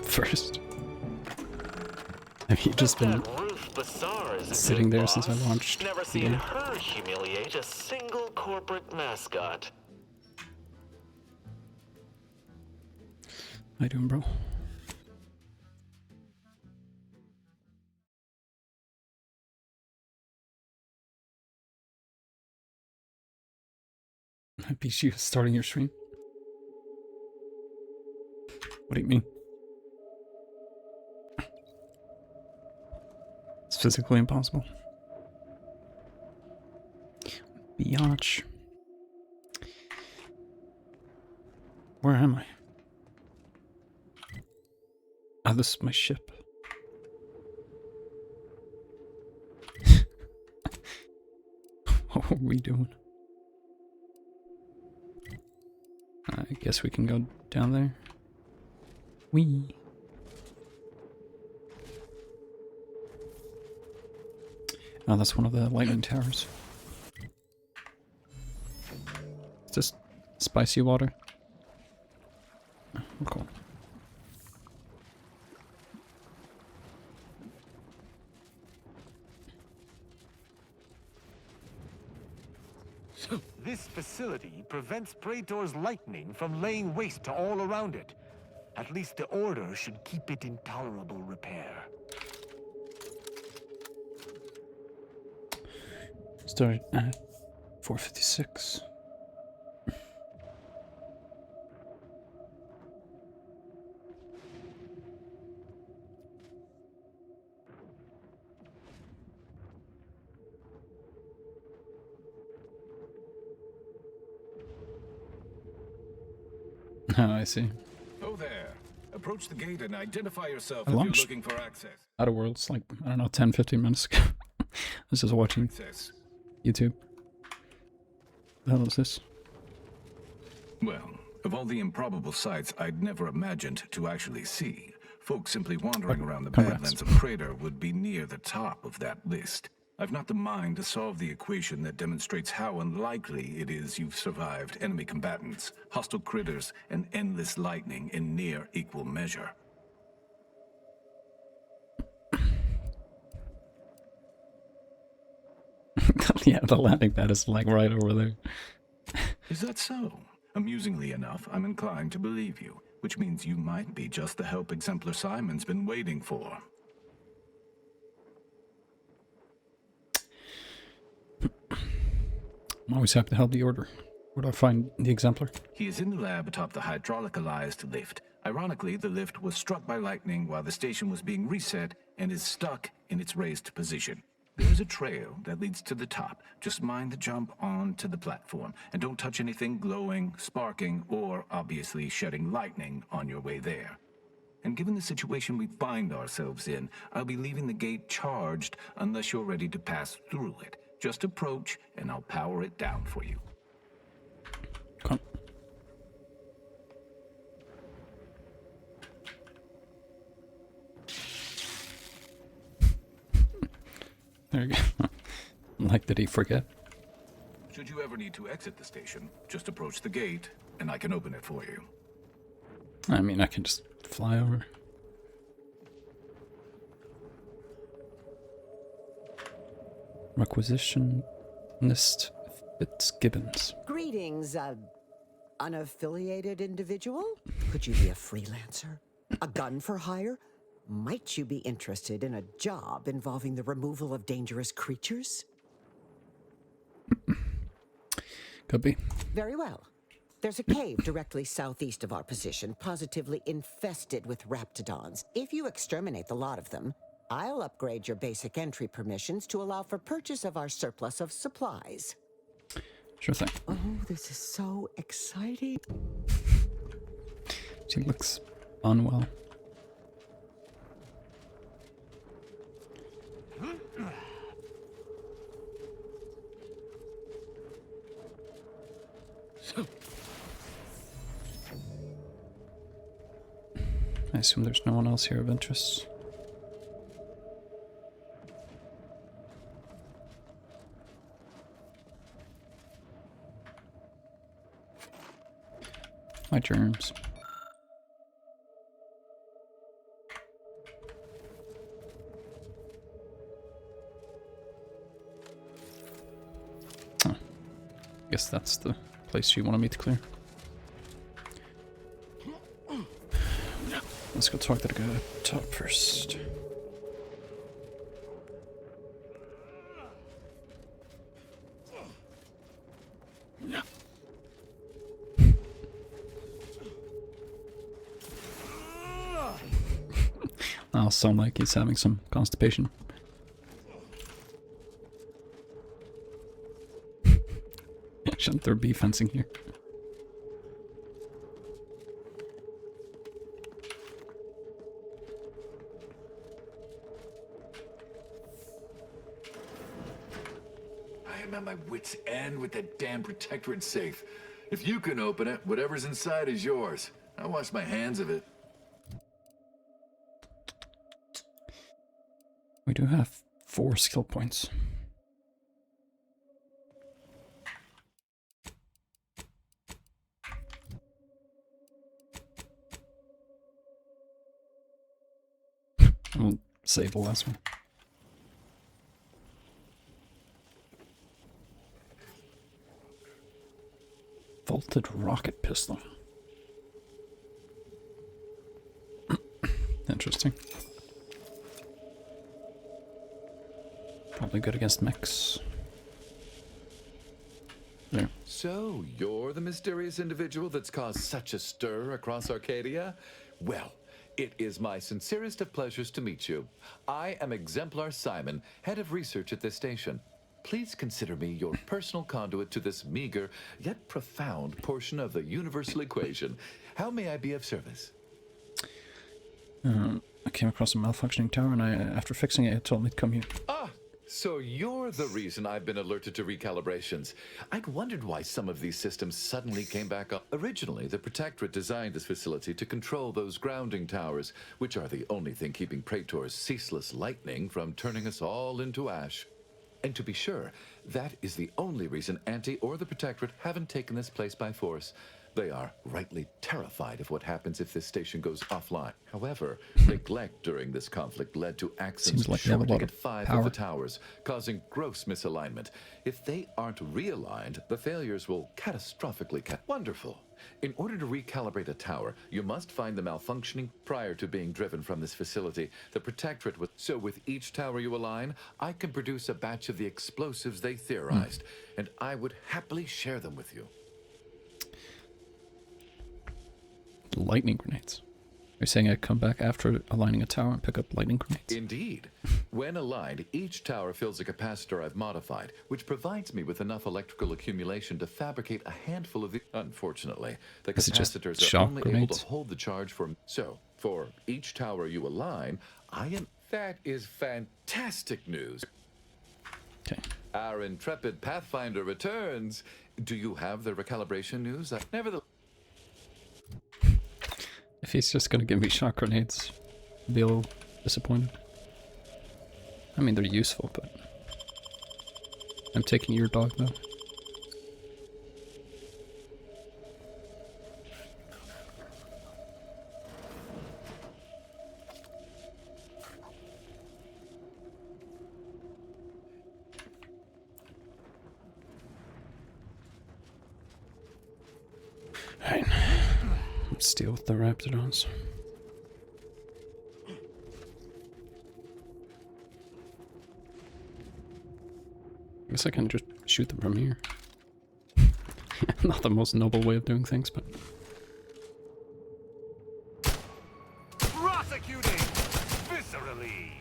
first. Have you just been sitting there since I launched Never the seen game? her humiliate a single corporate mascot. How you doing, bro? Happy you starting your stream. What do you mean? It's physically impossible. Biatch. Where am I? Oh, this is my ship. What are we doing? I guess we can go down there. Whee! Oh, that's one of the lightning towers. Is this spicy water? Oh, cool. This facility prevents Praetor's lightning from laying waste to all around it. At least the Order should keep it in tolerable repair. Started at 4:56. Oh, I see. Oh there. Approach the gate and identify yourself I if you're launched looking for access. Outer Worlds like, I don't know, 10-15 minutes ago. I was just watching Access. YouTube. The hell is this? Well, of all the improbable sights I'd never imagined to actually see, folks simply wandering around the congrats. Badlands of Praetor would be near the top of that list. I've not the mind to solve the equation that demonstrates how unlikely it is you've survived enemy combatants, hostile critters, and endless lightning in near equal measure. Yeah, the landing pad is like right over there. Is that so? Amusingly enough, I'm inclined to believe you, which means you might be just the help Exemplar Simon's been waiting for. I'm always happy to help the Order. Where do I find the Exemplar? He is in the lab atop the hydraulicalized lift. Ironically, the lift was struck by lightning while the station was being reset and is stuck in its raised position. There's a trail that leads to the top. Just mind the jump onto the platform, and don't touch anything glowing, sparking, or obviously shedding lightning on your way there. And given the situation we find ourselves in, I'll be leaving the gate charged unless you're ready to pass through it. Just approach, and I'll power it down for you. Come. There you go. Like, did he forget? Should you ever need to exit the station, just approach the gate, and I can open it for you. I mean, I can just fly over. Requisitionist Fitzgibbons. Greetings, unaffiliated individual? Could you be a freelancer? A gun for hire? Might you be interested in a job involving the removal of dangerous creatures? Could be. Very well. There's a cave directly southeast of our position, positively infested with raptidons. If you exterminate the lot of them, I'll upgrade your basic entry permissions to allow for purchase of our surplus of supplies. Sure thing. Oh, this is so exciting. She looks unwell. I assume there's no one else here of interest. My germs. guess that's the place you wanted me to clear. Let's go talk to the guy up top first. I'll sound like he's having some constipation. Shouldn't there be fencing here? I am at my wit's end with that damn Protectorate safe. If you can open it, whatever's inside is yours. I'll wash my hands of it. We do have 4 skill points. We'll save the last one. Vaulted rocket pistol. Interesting. Probably good against mechs. There. So, you're the mysterious individual that's caused such a stir across Arcadia? Well, it is my sincerest of pleasures to meet you. I am Exemplar Simon, head of research at this station. Please consider me your personal conduit to this meager, yet profound portion of the universal equation. How may I be of service? I came across a malfunctioning tower, and after fixing it, it told me to come here. Ah! So you're the reason I've been alerted to recalibrations. I'd wondered why some of these systems suddenly came back up. Originally, the Protectorate designed this facility to control those grounding towers, which are the only thing keeping Praetor's ceaseless lightning from turning us all into ash. And to be sure, that is the only reason Anti or the Protectorate haven't taken this place by force. They are rightly terrified of what happens if this station goes offline. However, neglect during this conflict led to accidents Seems like they have a lot at of 5 power. of the towers, causing gross misalignment. If they aren't realigned, the failures will catastrophically Wonderful. In order to recalibrate a tower, you must find the malfunctioning prior to being driven from this facility. The Protectorate was... So with each tower you align, I can produce a batch of the explosives they theorized, and I would happily share them with you. Lightning grenades. You're saying I come back after aligning a tower and pick up lightning grenades? Indeed. When aligned, each tower fills a capacitor I've modified, which provides me with enough electrical accumulation to fabricate a handful of the... Unfortunately, the Is it just capacitors are shock only able grenades? to hold the charge for... So, for each tower you align, I am... That is fantastic news. Okay. Our intrepid Pathfinder returns. Do you have the recalibration news? Nevertheless... If he's just gonna give me shock grenades, I'll be a little disappointed. I mean, they're useful, but... I'm taking your dog, though. Alright. Let's deal with the Raptidons. I guess I can just shoot them from here. Not the most noble way of doing things, but... Prosecuting viscerally.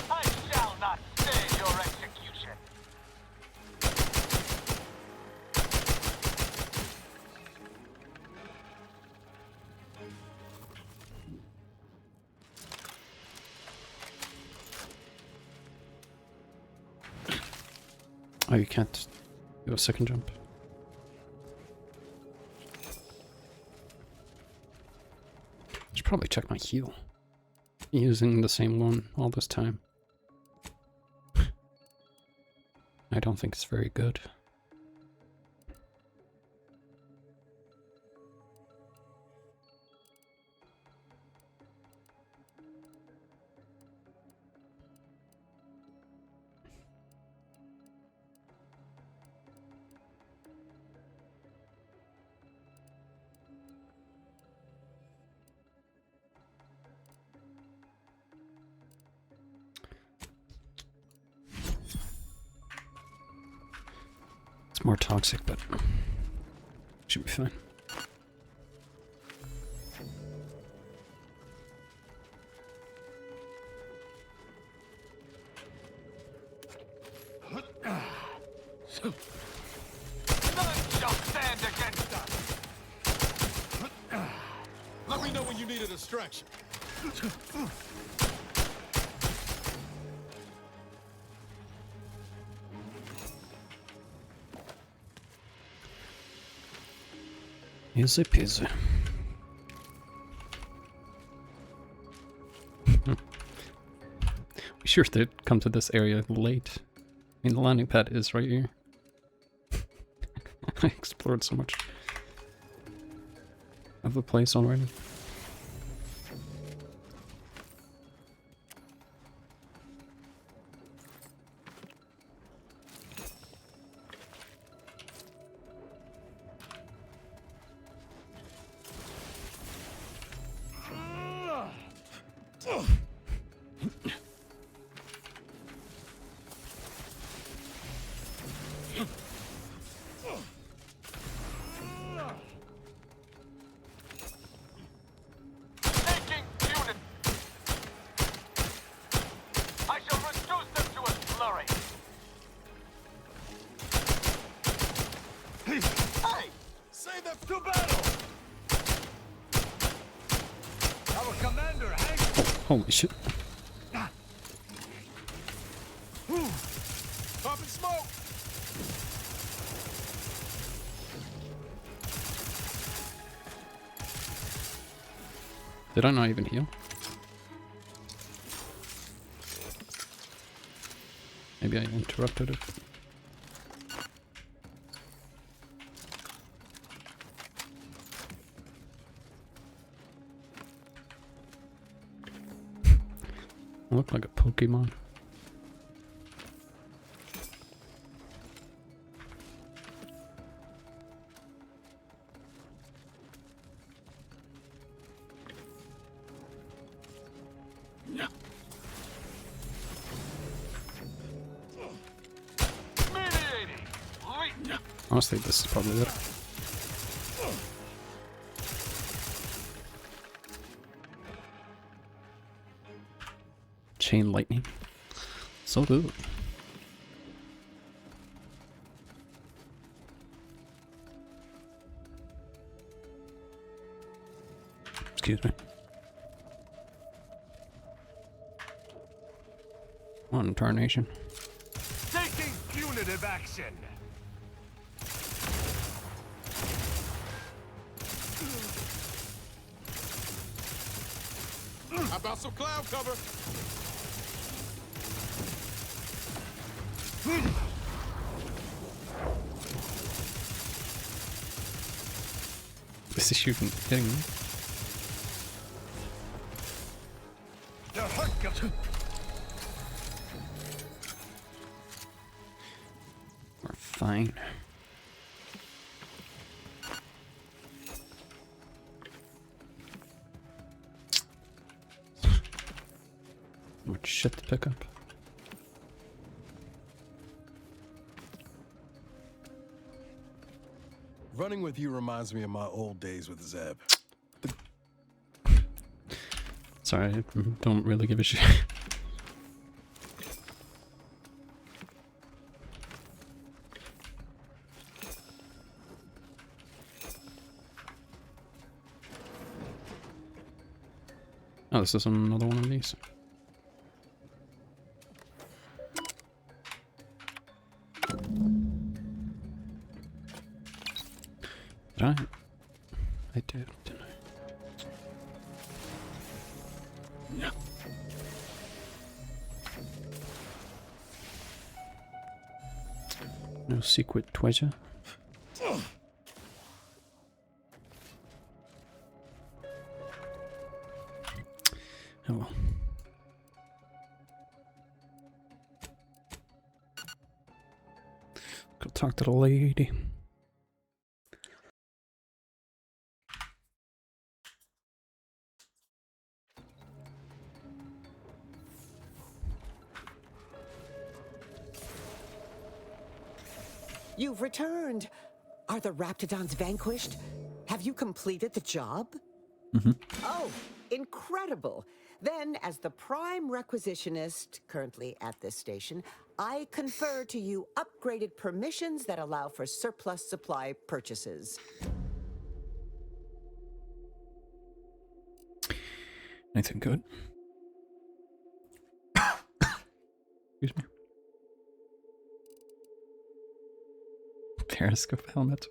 I shall not stay your execution. Oh, you can't do a second jump. should probably check my heal. Using the same one all this time. I don't think it's very good. It's more toxic, but should be fine. None shall stand against us. Let me know when you need a distraction. Easy peasy. We sure did come to this area late. I mean, the landing pad is right here. I explored so much of the place already. Taking unit. I shall reduce them to a slurry. Hey! Save that To battle! Our commander, Hank! Holy shit. popping smoke. Did I not even heal? Maybe I interrupted it. I look like a Pokemon. Mediating. Leap. Honestly, this is probably better. Chain lightning. So good. Excuse me. One tarnation. Taking punitive action! How about some cloud cover? This is shooting hitting me. The hurt comes. We're fine. Much shit to pick up. Running with you reminds me of my old days with Zeb. Sorry, I don't really give a shit. Oh, this is another one of these. Did I? I did, didn't I? No secret treasure. Oh well. Go talk to the lady. You've returned. Are the Raptidons vanquished? Have you completed the job? Oh, incredible. Then, as the prime requisitionist currently at this station, I confer to you upgraded permissions that allow for surplus supply purchases. Anything good? Excuse me. Periscope helmet.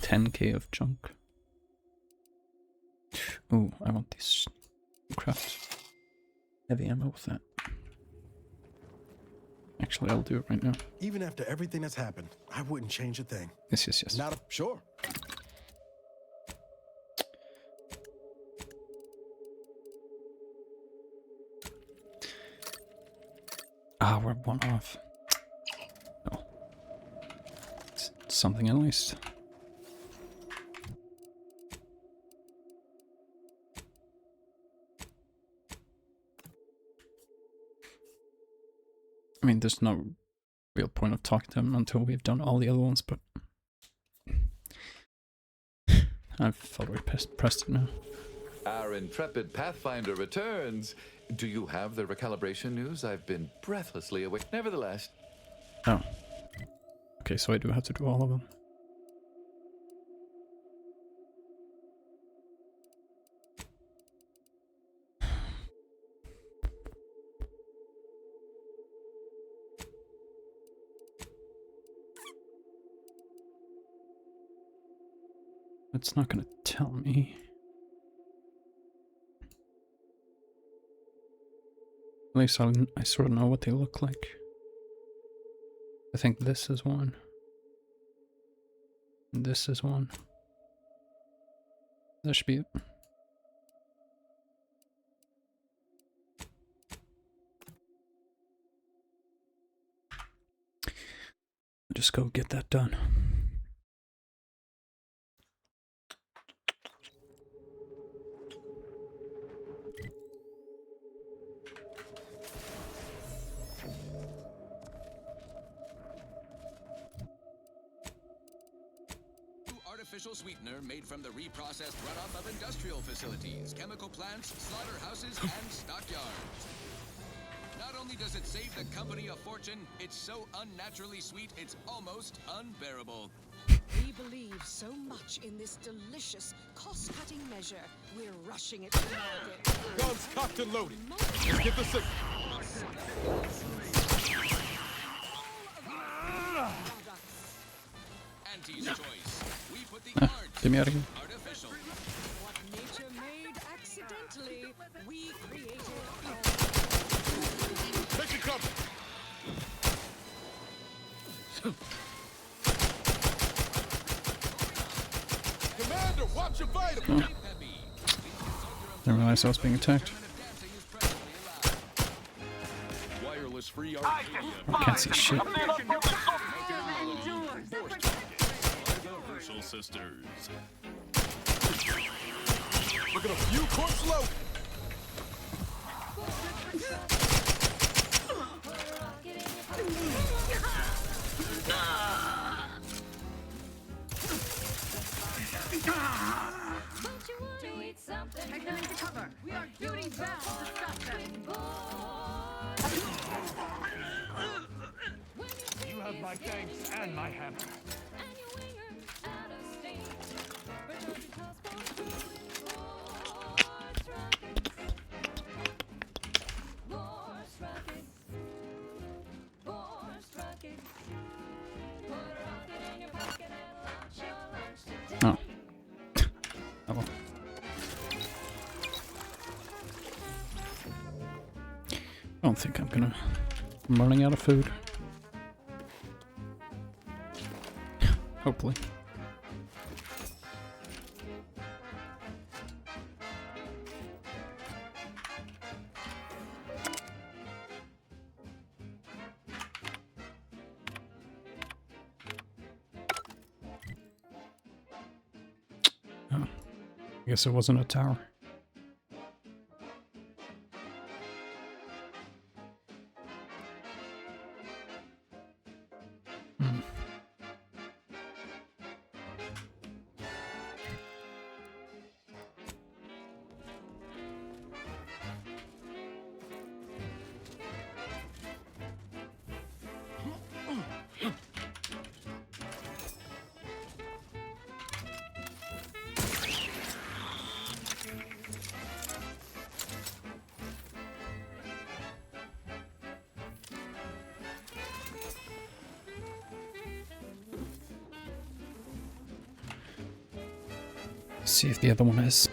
10k of junk. Oh, I want these crafts. Heavy ammo with that. Actually, I'll do it right now. Even after everything that's happened, I wouldn't change a thing. Yes. Not a sure. Ah, we're one off. Oh. It's something at least. I mean, there's no real point of talking to him until we've done all the other ones, but I've already pressed it now. Our intrepid Pathfinder returns. Do you have the recalibration news? I've been breathlessly await. Nevertheless. Oh. Okay, so I do have to do all of them. It's not gonna tell me. At least I sort of know what they look like. I think this is one. And this is one. That should be it. Just go get that done. Artificial sweetener made from the reprocessed runoff of industrial facilities, chemical plants, slaughterhouses, and stockyards. Not only does it save the company a fortune, it's so unnaturally sweet it's almost unbearable. We believe so much in this delicious, cost-cutting measure, we're rushing it to market. Guns cocked and loaded. Let's get the signal. Auntie's choice. We put the arts. Get me out of here. Artificial. What nature made accidentally, we created. Take your cover. Commander, watch your vitamin. Didn't realize I was being attacked. Wireless free I can't see shit. Sisters. Look at a few corpse load. Take them into cover. We are duty bound to stop them. You have my thanks and my hammer. don't think I'm running out of food. Hopefully. Oh, I guess it wasn't a tower. See if the other one is.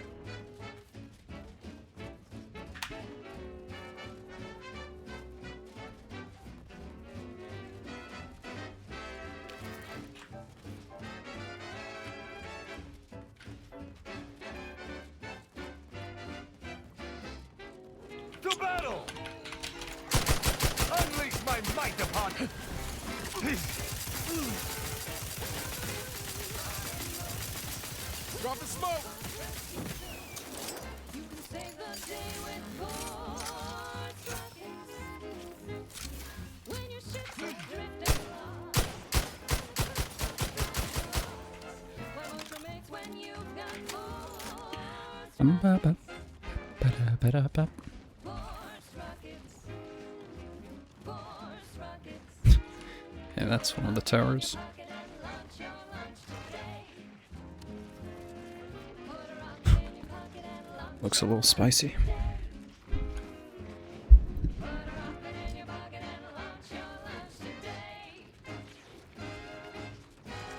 To battle! Unleash my might upon Drop the smoke! You can save the day with Force rockets. When your ships are drifting lost. What motion makes when you've got Force rockets. Force rockets. Yeah, that's one of the towers. Rocket and launch your launch today. Put a rocket in your pocket and launch. Looks a little spicy. Put a rocket in your pocket and launch your launch today.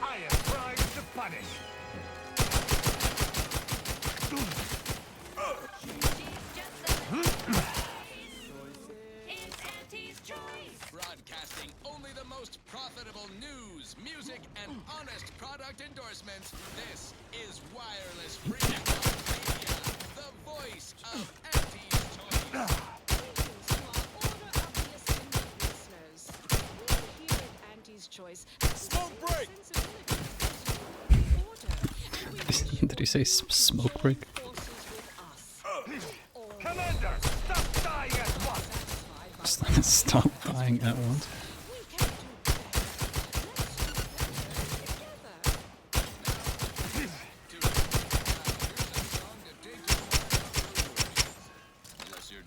I am primed to punish. It's Auntie's choice. Broadcasting only the most profitable news, music, and honest product endorsements. This is Wireless Freedom Radio, the voice of Auntie's Choice. Greetings to our Order of the Ascended listeners. We're here at Auntie's Choice. Smoke break! Did he say smoke break? Commander, stop dying at once! Stop dying at once. Unless you're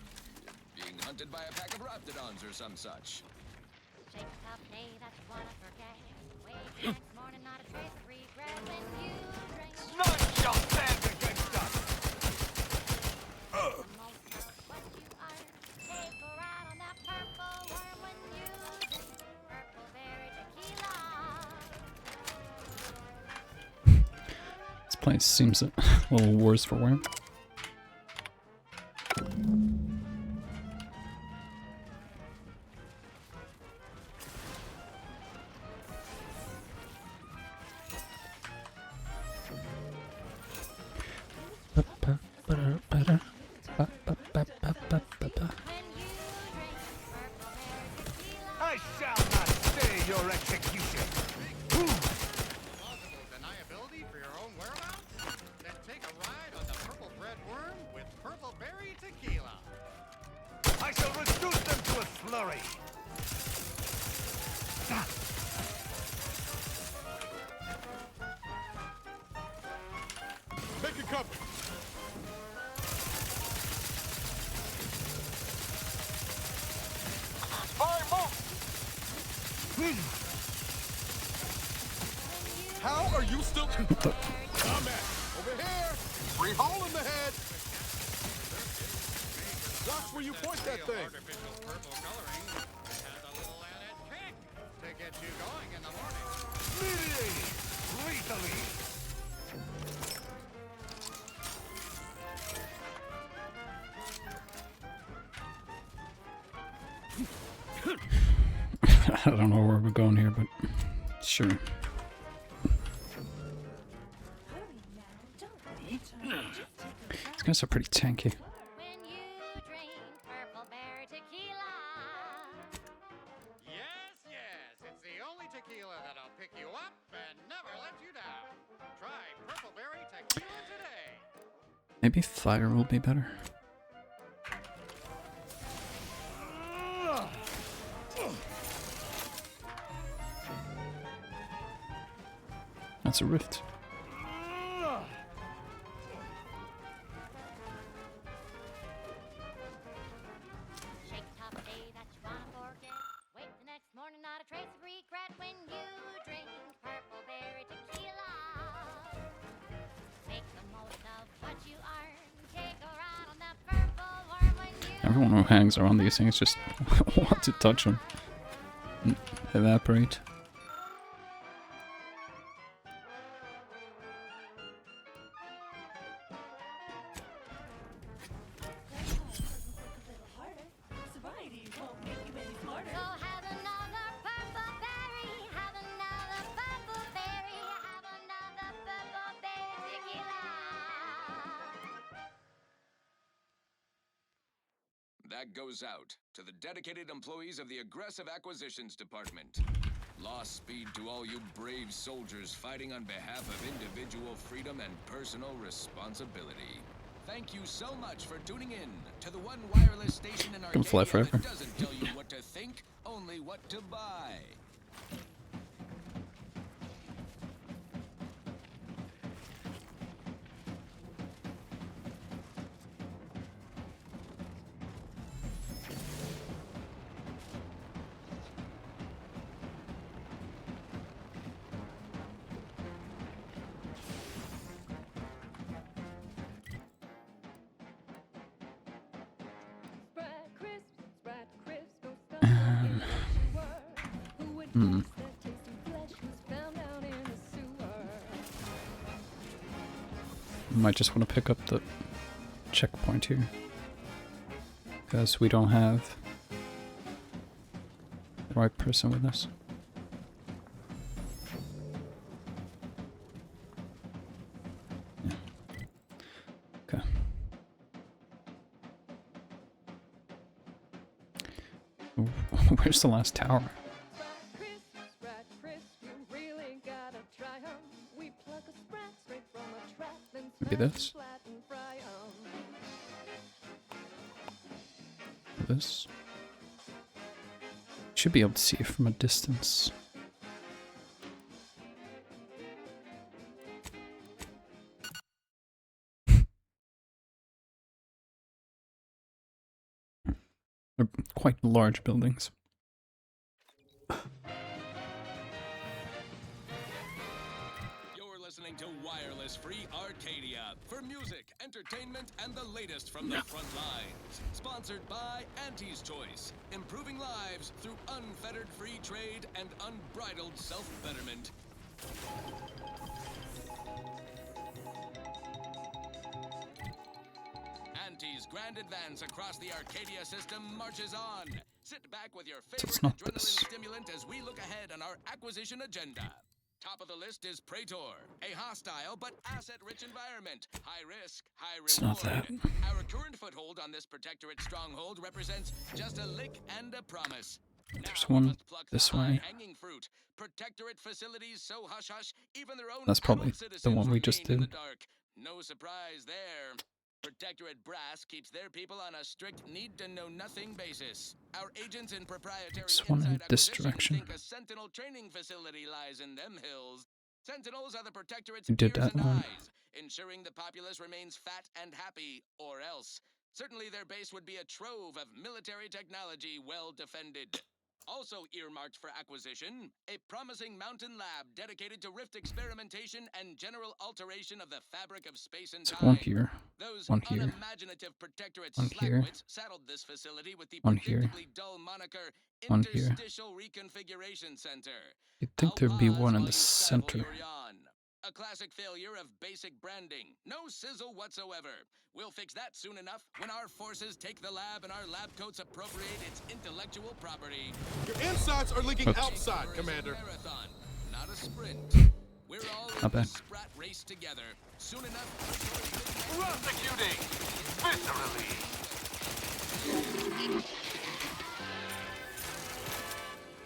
being hunted by a pack of raptidons or some such. Shake a tough day that you wanna forget. Wake the next morning, not a trace of regret when you drink. None shall stand against us! Most of what you are. Take a ride on that purple worm when you drink purple berry tequila. This place seems a little worse for wear. I shall not stay your execution! Plausible deniability for your own whereabouts? Then take a ride on the purple bread worm with purple berry tequila. I shall reduce them to a slurry! Make a cover! How are you still? Combat! Over here! Free hole in the head! Watch where you point that thing! Artificial purple coloring has a little added kick to get you going in the morning. Mediating! Lethally! don't know where we're going here, but sure. These guys are pretty tanky. When you drink Purple Berry Tequila. Yes, it's the only tequila that'll pick you up and never let you down. Try Purple Berry Tequila today. Maybe fire will be better. That's a rift. Shake top day that you wanna forget. Wake the next morning, not a trace of regret when you drink Purple Berry Tequila. Make the most of what you earn. Take a ride on that purple worm when you Everyone who hangs around these things just want to touch them and evaporate. So have another purple berry, have another purple berry, have another purple berry tequila. That goes out to the dedicated employees of the Aggressive Acquisitions Department. Lost speed to all you brave soldiers fighting on behalf of individual freedom and personal responsibility. Thank you so much for tuning in to the one wireless station in Can fly Arcadia forever. that doesn't tell you what to think, only what to buy. Sprite crisp, no stuff in what you were. Who would guess that tasty flesh was found down in the sewer? Might just want to pick up the checkpoint here. Because we don't have the right person with us. Yeah. Okay. Where's the last tower? Sprite crisp, you really gotta try 'em. We pluck a sprat straight from a trap, then Maybe smash 'em this? flat and fry 'em. This. Should be able to see it from a distance. They're quite large buildings. You're listening to Wireless Free Arcadia for music, entertainment, and the latest from the front lines. Sponsored by Auntie's Choice, improving lives through unfettered free trade and unbridled self-betterment. Auntie's grand advance across the Arcadia system marches on. Sit back with your it's favorite not adrenaline this. stimulant as we look ahead on our acquisition agenda. Top of the list is Praetor, a hostile but asset-rich environment. High risk, high reward. It's not that. Our current foothold on this protectorate stronghold represents just a lick and a promise. There's Now we one must pluck this the way. high-hanging fruit. Protectorate facilities so hush-hush, even their own That's probably adult the citizens one we just remain in the did. dark. No surprise there. Protectorate brass keeps their people on a strict need-to-know-nothing basis. Our agents in proprietary There's one in inside this acquisition direction. think a Sentinel training facility lies in them hills. Sentinels are the Protectorate's You did ears that and one. eyes, ensuring the populace remains fat and happy, or else. Certainly their base would be a trove of military technology well defended. Also earmarked for acquisition, a promising mountain lab dedicated to rift experimentation and general alteration of the fabric of space and So time. one here, Those one here, unimaginative Protectorate one here, slackwits saddled this facility with the one here, predictably dull moniker one here. Interstitial Reconfiguration Center. You'd think there'd be I'll one in pause the while you saddle center. your yawn. A classic failure of basic branding. No sizzle whatsoever. We'll fix that soon enough when our forces take the lab and our lab coats appropriate its intellectual property. Your insides are leaking Oops. outside, It's Commander. a marathon, not a sprint. We're all in Not the bad. sprat race together. Soon enough. Prosecuting viscerally.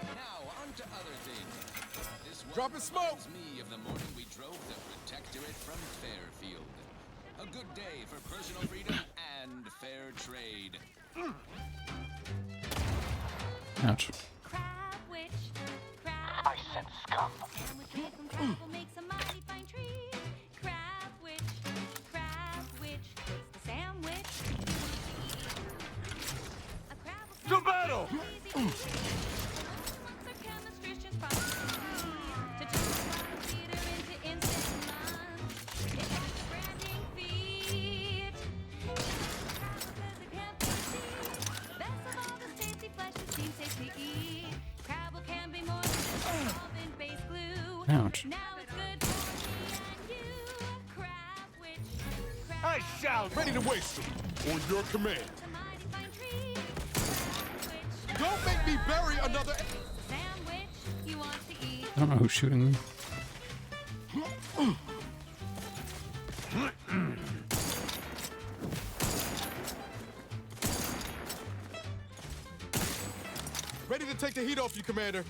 Now on to other things. This one Dropping smoke. reminds me of the morning we drove the Protectorate from Fairfield. A good day for personal freedom and fair trade. Ouch. Crab witch, crab I sense scum. sandwich made from crab will make some mighty fine treat. Crab witch, taste the sandwich. A crab will To battle! easy. Monks are chemistricians, probably to turn a bottom feeder into instant lunch. It's like a branding feat. Crab because it can't be seen. Best of all, this tasty flesh it seems safe to eat. Crabble can be more than just solvent-based glue. Ouch. Now it's good for me and you. Crab witch, crab I shall. Ready to waste them. On your command. a mighty fine treat. Crab witch, Don't make me bury another. sandwich you want to eat. I don't know who's shooting me. Ready to take the heat off you, Commander.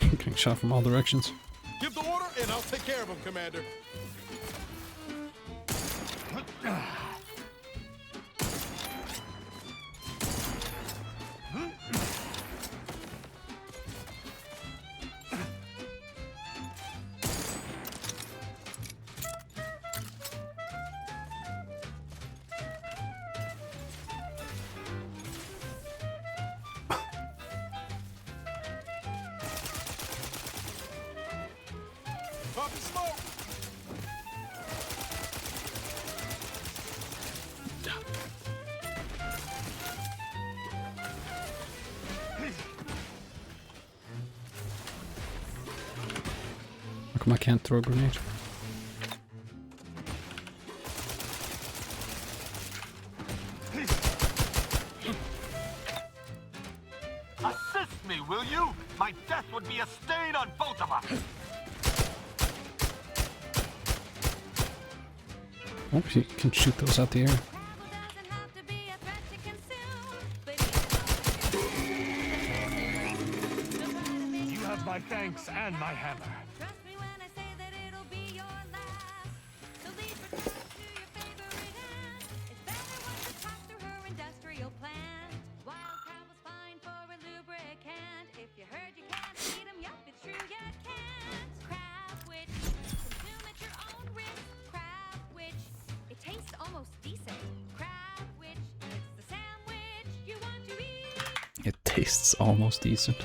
I'm getting shot from all directions. Give the order, and I'll take care of him, Commander. Popping smoke. How come I can't throw a grenade? Assist me, will you? My death would be a stain on both of us. Oh, you can shoot those out the air. Crabble doesn't have to be a threat to consume, but You have my thanks and my hammer. trust me when I say that it'll be your last. So leave protection to your favorite ant. It's better once you talk through her industrial plant. Wild crabble's fine for a lubricant. If you heard you can't eat 'em, yup, it's true you can't. Crab witch, consume at your own risk. Crab witch, it tastes almost decent. Crab witch, it's the sandwich you want to eat. It tastes almost decent.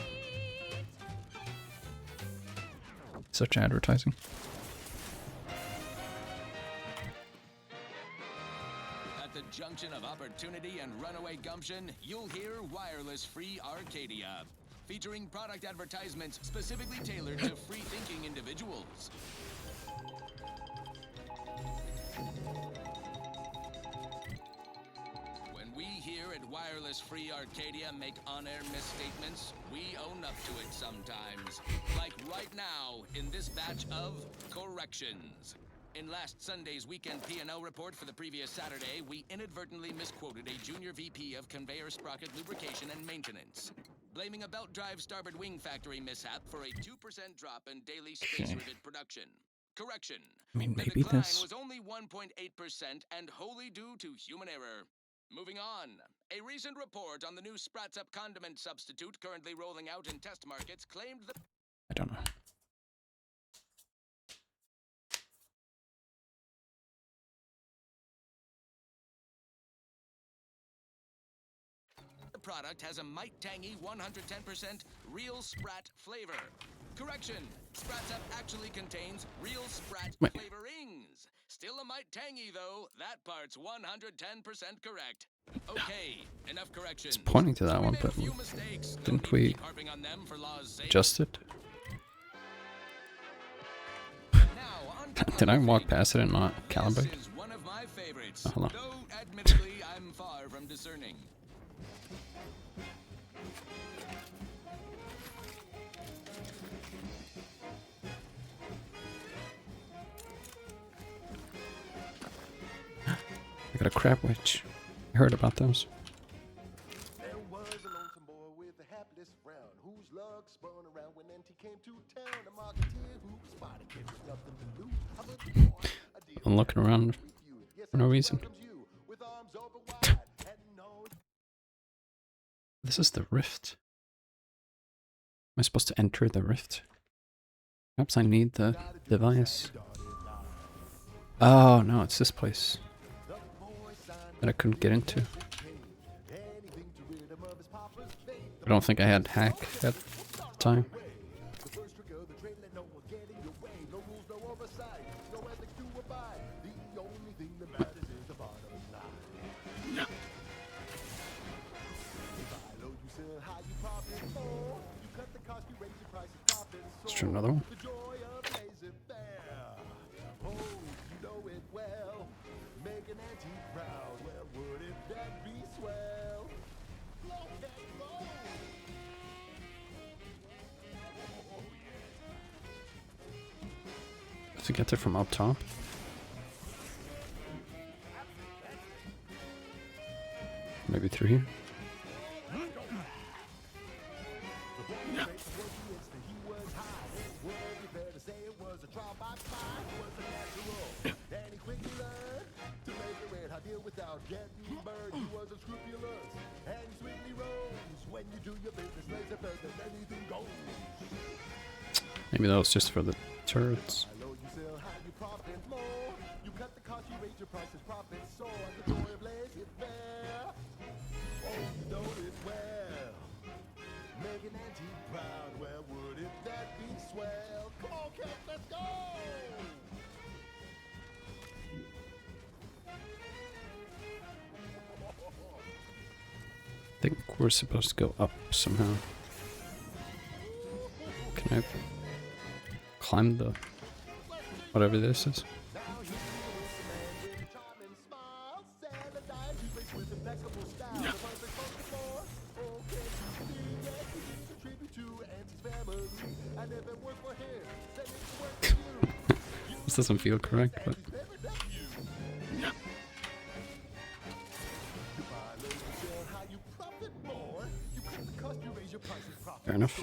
Such advertising. At the junction of opportunity and runaway gumption, you'll hear Wireless Free Arcadia, featuring product advertisements specifically tailored to free-thinking individuals. When we here at Wireless Free Arcadia make on-air misstatements, we own up to it sometimes. Like right now in this batch of corrections. In last Sunday's weekend P&L report for the previous Saturday, we inadvertently misquoted a junior VP of conveyor sprocket lubrication and maintenance, blaming a belt drive starboard wing factory mishap for a 2% drop in daily space Okay. rivet production. Correction. I mean, The maybe decline this. was only 1.8% and wholly due to human error. Moving on. A recent report on the new Sprats Up condiment substitute currently rolling out in test markets claimed the I don't know. product has a might tangy 110% real Sprat flavor. Correction. Sprats Up actually contains real Sprat Wait. flavorings. Still a mite tangy, though. That part's 110% correct. Okay, enough corrections. It's pointing to that We one, made a but few mistakes. No didn't need to we keep harping on them for law's sake. adjust it? Now, on to Did I other walk things. past it and not calibrate? This is one of my favorites. Oh, hold on. Though, admittedly, I'm far from discerning. I got a crab witch. I heard about those. There was a lonesome boy with a hapless frown, whose luck spun around when NT came to town. A marketeer who spotted him with nothing to lose. I looked for a deal I'm looking around with you. Yes, for no I reason. welcomes you with arms open wide and no. This is the rift. Am I supposed to enter the rift? Perhaps I need the device. Oh no, it's this place that I couldn't get into. I don't think I had hack at the time. The first trick of the trade, let no one get in your way. No rules, no oversight, no ethics to abide. The only thing that matters is the bottom line. If I load you sell high, you profit more. You cut the cost, you raise your price, and profit Let's try another one. the joy of laissez faire. Oh, you know it well. Make an antique proud. Well, wouldn't that be swell? Blow that blow. To get there from up top. Maybe through here. Without getting burned, he was unscrupulous and sweetly rose. When you do your business, lays it further than anything goes. Maybe that was just for the turrets. I load you sell high, you profit more. You cut the cost, you raise your prices, profit soar. The joy of laissez-faire. Oh, you know it well. Make an antique proud. Well, wouldn't that be swell? Come on, kids, let's go. I think we're supposed to go up somehow. Can I climb the whatever this is? Now here's a man with a charming smile. Celadine, you face with impeccable style. The perfect focus for. Oh, can't you see that he is a tribute to Auntie's family? I never worked for him. Send it to work for you. This doesn't feel correct, but fair enough.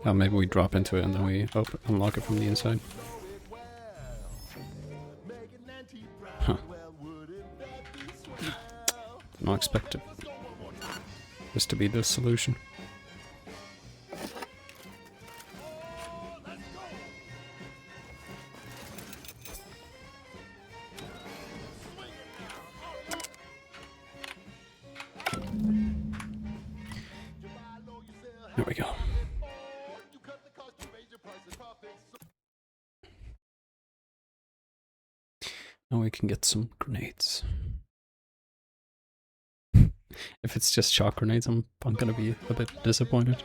Oh, maybe we drop into it and then we unlock it from the inside. Huh. Did not expect it. This to be the solution. There we go. Now we can get some grenades. If it's just shock grenades, I'm gonna be a bit disappointed.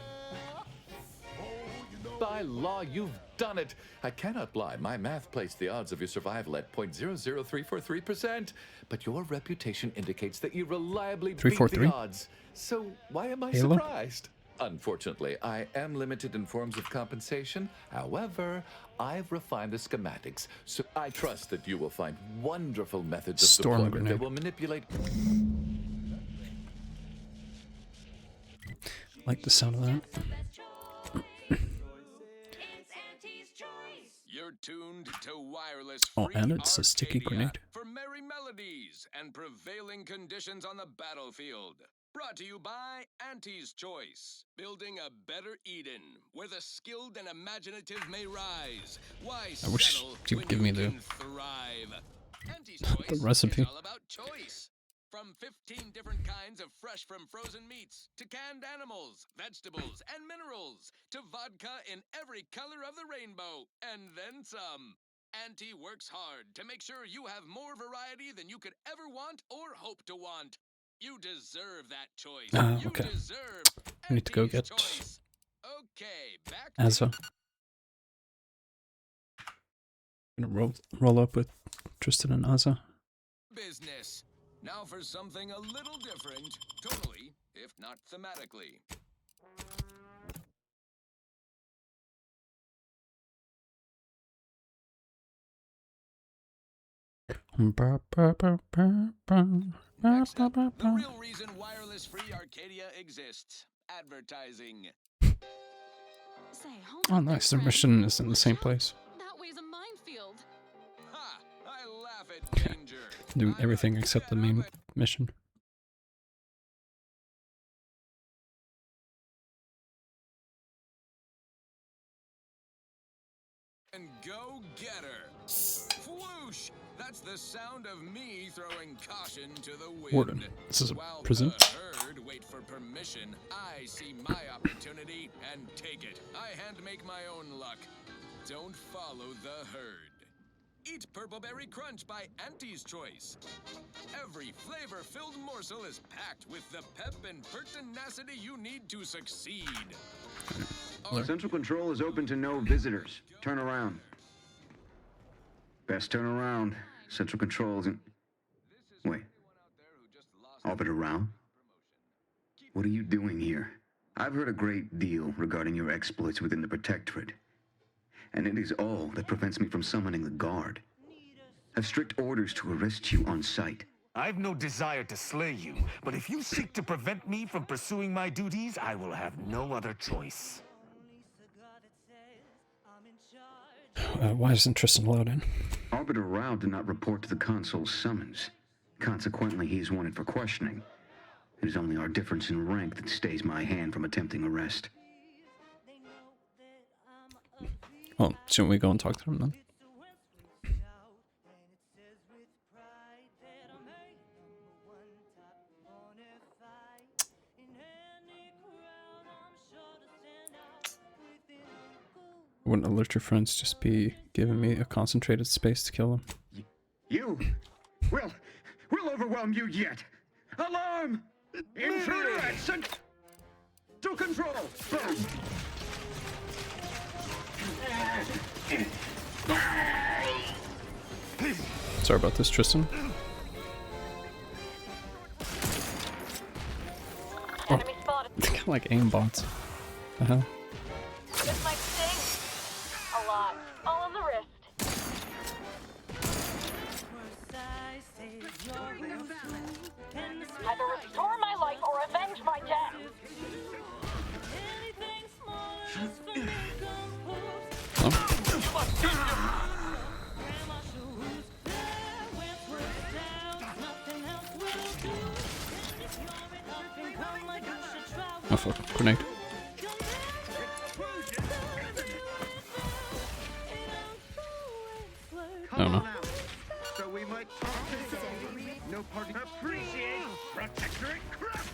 By law, you've done it. I cannot lie. My math placed the odds of your survival at 0.00343%. But your reputation indicates that you reliably beat 343? the odds. So why am I Halo? surprised? Unfortunately, I am limited in forms of compensation. However, I've refined the schematics, so I trust that you will find wonderful methods of Storm deployment that grenade. will manipulate. Like the sound of that. You're tuned to wireless Oh, free and it's a sticky Arcadia grenade. for merry melodies and prevailing conditions on the battlefield. Brought to you by Auntie's Choice, building a better Eden where the skilled and imaginative may rise. Why I wish settle you'd when give you me the can thrive? Auntie's Choice recipe. is all about choice. From 15 different kinds of fresh from frozen meats, to canned animals, vegetables, and minerals, to vodka in every color of the rainbow, and then some. Auntie works hard to make sure you have more variety than you could ever want or hope to want. You deserve that choice. Okay. You deserve I need to go get choice. Okay, back Azza. I'm gonna roll up with Tristan and Azza. business. Now for something a little different, totally, if not thematically. Next up, the real reason wireless-free Arcadia exists. Advertising. Say, hold Oh, up there, nice. The friend. mission is in the same place. That way's a minefield. Ha! I laugh at danger. Do I'm everything a except the fan main of it. mission. And go get her. Whoosh! That's the sound of me throwing caution to the wind. Warden, this is a While prison? the herd wait for permission, I see my opportunity and take it. I hand make my own luck. Don't follow the herd. Eat Purple Berry Crunch by Auntie's Choice. Every flavor-filled morsel is packed with the pep and pertinacity you need to succeed. Central Control is open to no visitors. Turn around. Best turn around. Central Control isn't... Wait. Orbit around? What are you doing here? I've heard a great deal regarding your exploits within the Protectorate. And it is all that prevents me from summoning the Guard. I've strict orders to arrest you on sight. I've no desire to slay you, but if you seek to prevent me from pursuing my duties, I will have no other choice. Why isn't Tristan allowed in? Arbiter Rao did not report to the Consul's summons. Consequently, he is wanted for questioning. It is only our difference in rank that stays my hand from attempting arrest. Well, shouldn't we go and talk to him then? Wouldn't alert your friends just be giving me a concentrated space to kill them? You? We'll overwhelm you yet! Alarm! Intruder at Central Control! Boom! Sorry about this, Tristan. Oh, Enemy spotted. kind of like aimbots. The hell? This might sting. A lot. All on the wrist. Either restore my life or avenge my death. Oh fuck, grenade. Oh no. So we might talk to no party. Appreciate Protectorate crap.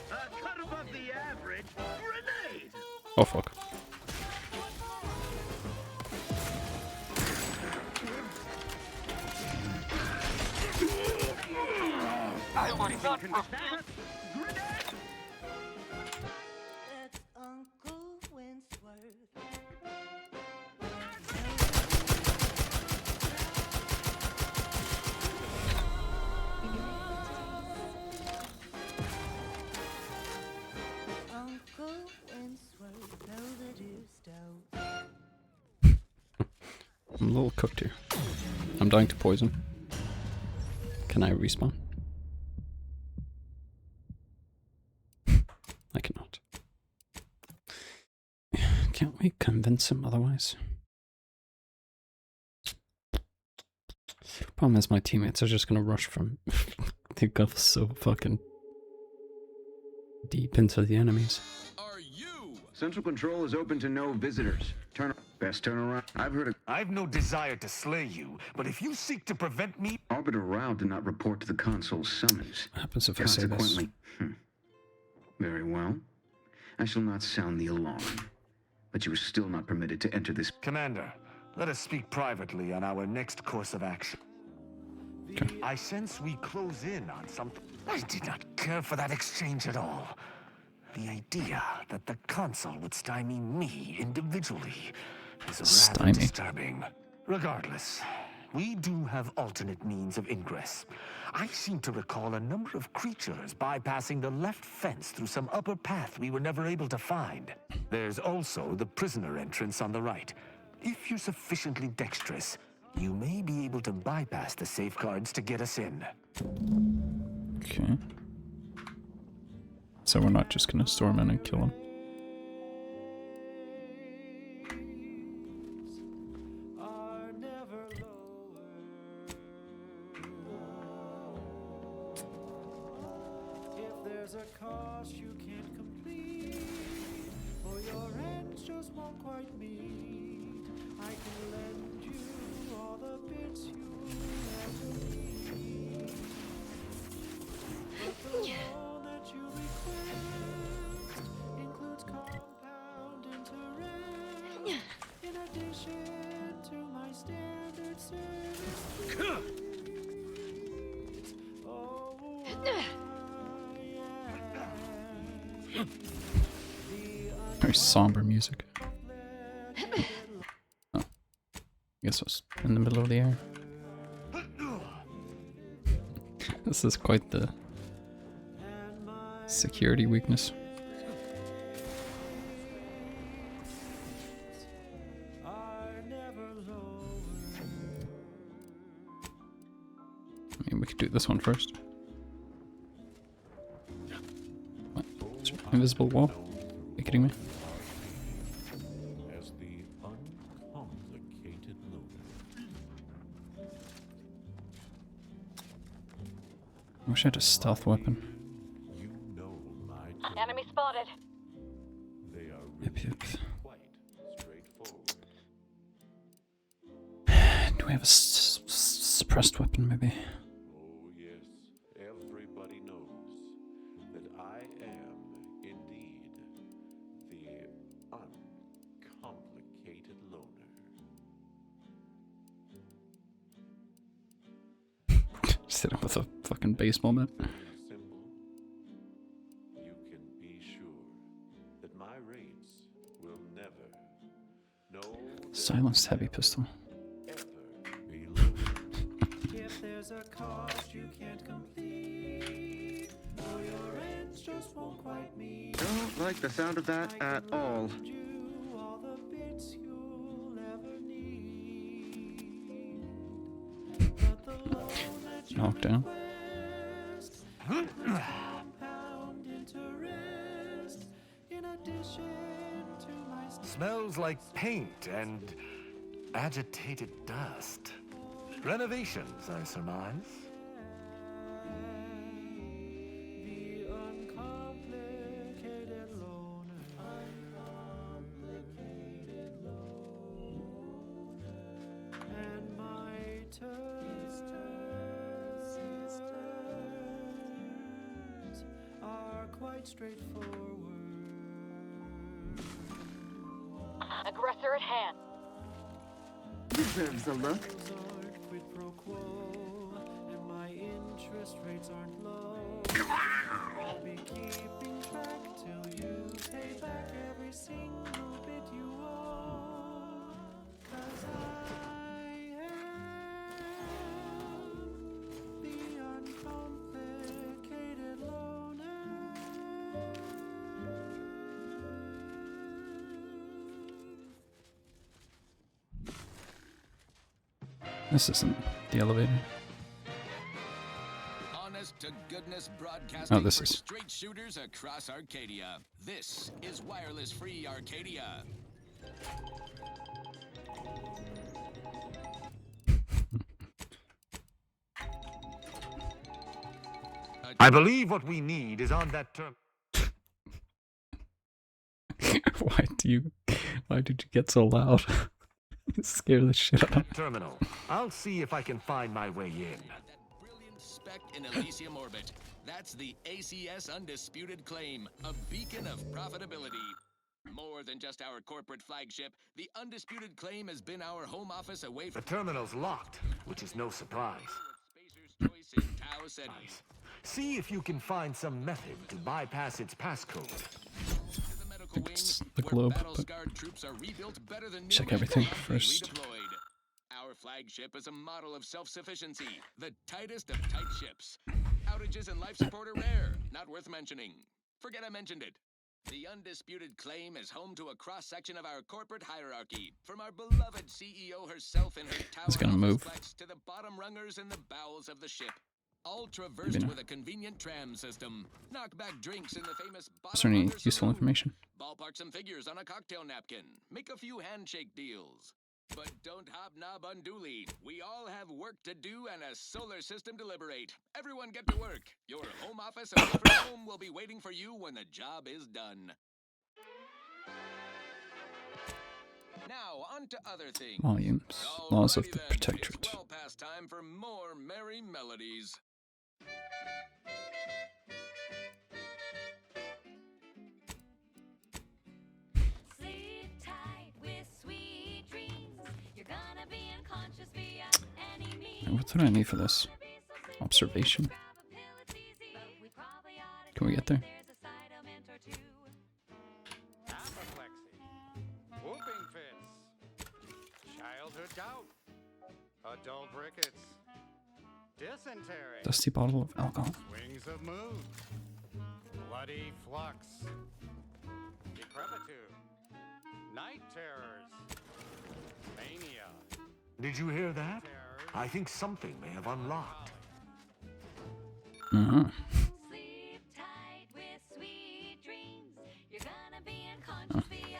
Cut above the average. Grenade. Oh fuck. I was not for that. Grenade. That's Uncle Winsworth. Uncle Winsworth, Belvedere Stout. I'm a little cooked here. I'm dying to poison. Can I respawn? I cannot. Can't we convince him otherwise? Problem is my teammates are just gonna rush from they go so fucking deep into the enemies. Are you? Central Control is open to no visitors. Turn... Best turn around. I've heard I've no desire to slay you, but if you seek to prevent me... Arbiter Rao did not report to the consul's summons. What happens if I say this? Consequently, very well. I shall not sound the alarm. But you are still not permitted to enter this... Commander, let us speak privately on our next course of action. Okay. I sense we close in on something. I did not care for that exchange at all. The idea that the consul would stymie me individually is rather disturbing. Regardless, we do have alternate means of ingress. I seem to recall a number of creatures bypassing the left fence through some upper path we were never able to find. There's also the prisoner entrance on the right. If you're sufficiently dexterous, you may be able to bypass the safeguards to get us in. Okay. So we're not just gonna storm in and kill him. If there's a cost you can't complete, or your ends just won't quite meet, I can lend you all the bits you ever need. But the loan that you request includes compound interest, in addition to my standard service fees. Oh, Very somber music. Oh. I guess I was in the middle of the air. This is quite the security weakness. I mean, we could do this one first. What? Is there an invisible wall? Are you kidding me? As the uncomplicated lunar. I wish I had a stealth weapon. You know my Enemy spotted. They are Yep, yep. quite straightforward. Do we have a suppressed weapon, maybe? Oh yes, everybody knows that I am indeed the uncomplicated loner. Just hit him with a fucking baseball bat. Simple. You can be sure that my raids will never, no, Silenced heavy pistol. ever be low. If there's a cost you can't complete, or your ends just won't quite meet, Don't like the sound of that at all. lend you all the bits you'll ever need. But the loan that you Knockdown. request compound interest, in addition to my Smells like paint and agitated dust. Renovations, I surmise. the uncomplicated loner. And my turns are quite straightforward. Aggressor at hand. Deserves a look. Aren't quid pro quo, and my interest rates aren't low. I'll be keeping track till you pay back every single bit you owe. 'Cause I am the uncomplicated loner. This isn't the elevator. Honest to goodness broadcasting Oh, this for is. straight shooters across Arcadia. This is Wireless Free Arcadia. I believe what we need is on that term. Why do you Why did you get so loud? You scare the shit out of me. Terminal. I'll see if I can find my way in. Brilliant spec in Elysium orbit. That's the ACS Undisputed Claim, a beacon of profitability. More than just our corporate flagship, the Undisputed Claim has been our home office away The from terminal's locked, which is no surprise. Spacer's Choice in Tau Ceti. See if you can find some method to bypass its passcode. The medical wing, It's the where globe, but battle-scarred troops are rebuilt better than new check and everything promptly first. redeployed. Our flagship is a model of self-sufficiency, the tightest of tight ships. Outages and life support are rare, not worth mentioning. Forget I mentioned it. The Undisputed Claim is home to a cross-section of our corporate hierarchy, from our beloved CEO herself in her tower It's gonna move. officeplex to the bottom rungers in the bowels of the ship. All traversed with a convenient tram system. Knock back drinks in the famous Is bottom there any runger useful saloon. information? Ballpark some figures on a cocktail napkin. Make a few handshake deals. But don't hobnob unduly. We all have work to do and a solar system to liberate. Everyone get to work. Your home office away from home will be waiting for you when the job is done. Now, on to other things. Volumes. Laws of Alrighty the then, Protectorate. It's well past time for more merry melodies. Sleep tight with sweet dreams. You're gonna be unconscious via any means. Now, what do I need for this? Observation. Can we get there? Apoplexy, whooping fits, childhood gout, adult rickets, dysentery, Dusty bottle of alcohol. wings of mood, bloody flux, decrepitude, night terrors, mania. Did you hear that? I think something may have unlocked. Uh-huh. Sleep tight with sweet dreams. You're gonna be unconscious via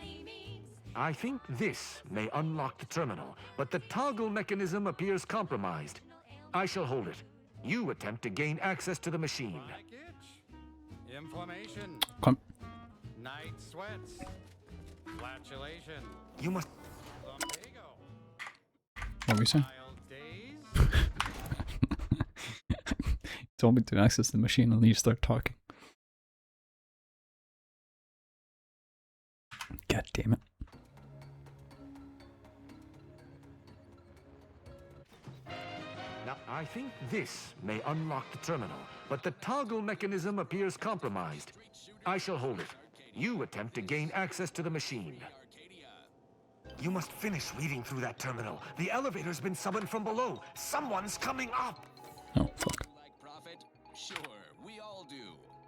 any means. I think this may unlock the terminal, but the toggle mechanism appears compromised. I shall hold it. You attempt to gain access to the machine. Chronic itch, inflammation, Come. night sweats, flatulation, You must. lumbago, What were you saying? mild days, Told me to access the machine and then you start talking. God damn it. Now, I think this may unlock the terminal, but the toggle mechanism appears compromised. I shall hold it. You attempt to gain access to the machine. You must finish reading through that terminal. The elevator's been summoned from below. Someone's coming up. Oh, fuck. Like profit? Sure, we all do.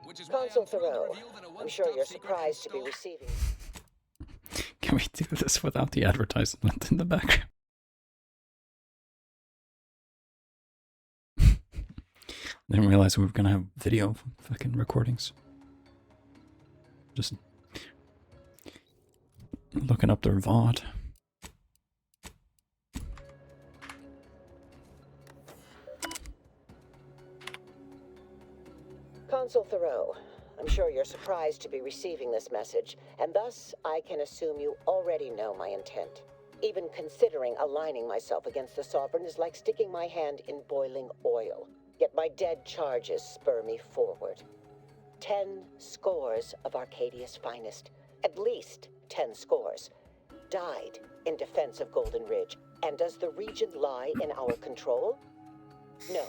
Which is Consul why I'm thrilled to Thoreau, reveal that a I'm sure one-stop you're secret surprised to be install- receiving. Can we do this without the advertisement in the background? Didn't realize we were gonna have video fucking recordings. Just looking up their VOD. Consul Thoreau, I'm sure you're surprised to be receiving this message, and thus I can assume you already know my intent. Even considering aligning myself against the Sovereign is like sticking my hand in boiling oil. Yet my dead charges spur me forward. 10 scores of Arcadia's finest, at least 10 scores, died in defense of Golden Ridge. And does the region lie in our control? No.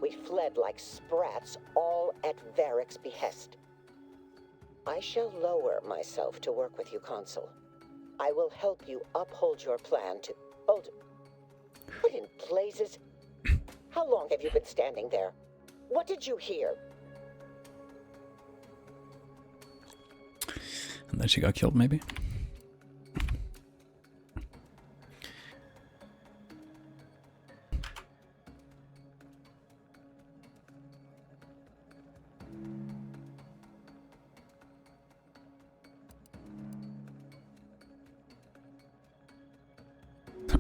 We fled like sprats, all at Varric's behest. I shall lower myself to work with you, Consul. I will help you uphold your plan to... Hold... What in blazes? How long have you been standing there? What did you hear? And then she got killed, maybe?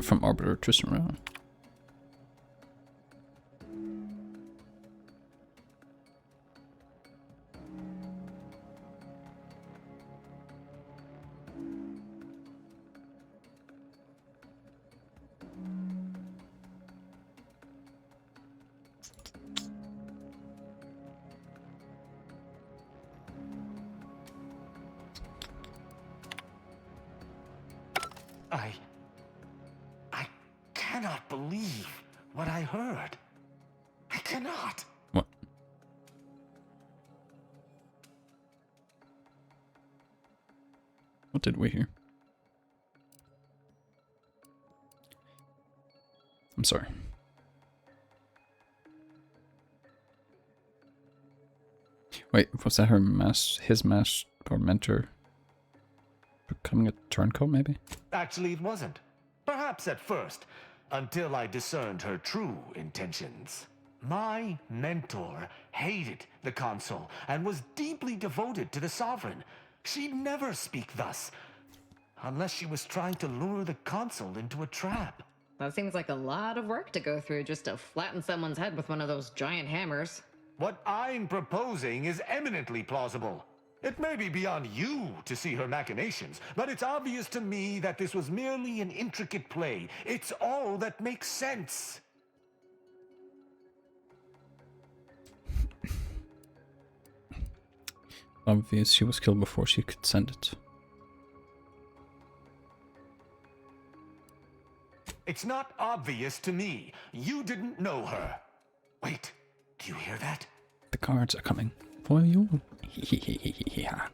From Arbiter Tristan. I cannot believe what I heard. I cannot. What? What did we hear? I'm sorry. Wait, was that his master or mentor becoming a turncoat, maybe? Actually, it wasn't. Perhaps at first, until I discerned her true intentions. My mentor hated the consul and was deeply devoted to the sovereign. She'd never speak thus, unless she was trying to lure the consul into a trap. That seems like a lot of work to go through just to flatten someone's head with one of those giant hammers. What I'm proposing is eminently plausible. It may be beyond you to see her machinations, but it's obvious to me that this was merely an intricate play. It's all that makes sense. Obvious she was killed before she could send it. It's not obvious to me. You didn't know her. Wait, do you hear that? The guards are coming for you. Yeah.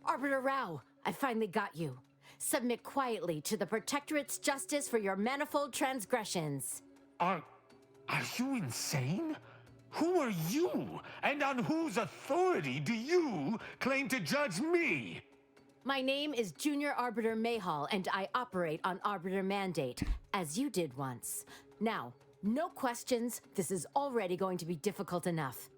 Arbiter Rao, I finally got you. Submit quietly to the Protectorate's justice for your manifold transgressions. Are you insane? Who are you? And on whose authority do you claim to judge me? My name is Junior Arbiter Mayhall, and I operate on Arbiter Mandate, as you did once. Now, no questions. This is already going to be difficult enough.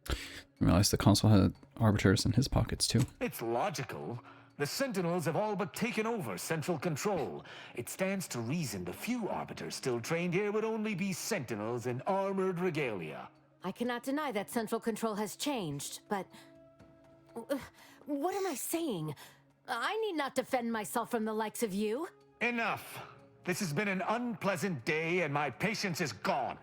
I realized the consul had arbiters in his pockets too. It's logical. The Sentinels have all but taken over central control. It stands to reason the few arbiters still trained here would only be Sentinels in armored regalia. I cannot deny that central control has changed, but... what am I saying? I need not defend myself from the likes of you. Enough! This has been an unpleasant day and my patience is gone.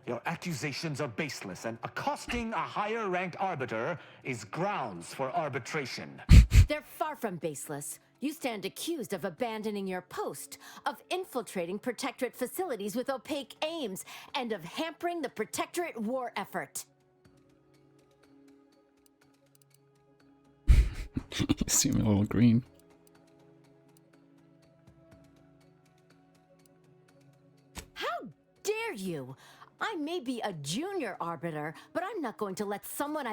Your accusations are baseless, and accosting a higher-ranked arbiter is grounds for arbitration. They're far from baseless. You stand accused of abandoning your post, of infiltrating Protectorate facilities with opaque aims, and of hampering the Protectorate war effort. You seem a little green. How dare you? I may be a junior arbiter, but I'm not going to let someone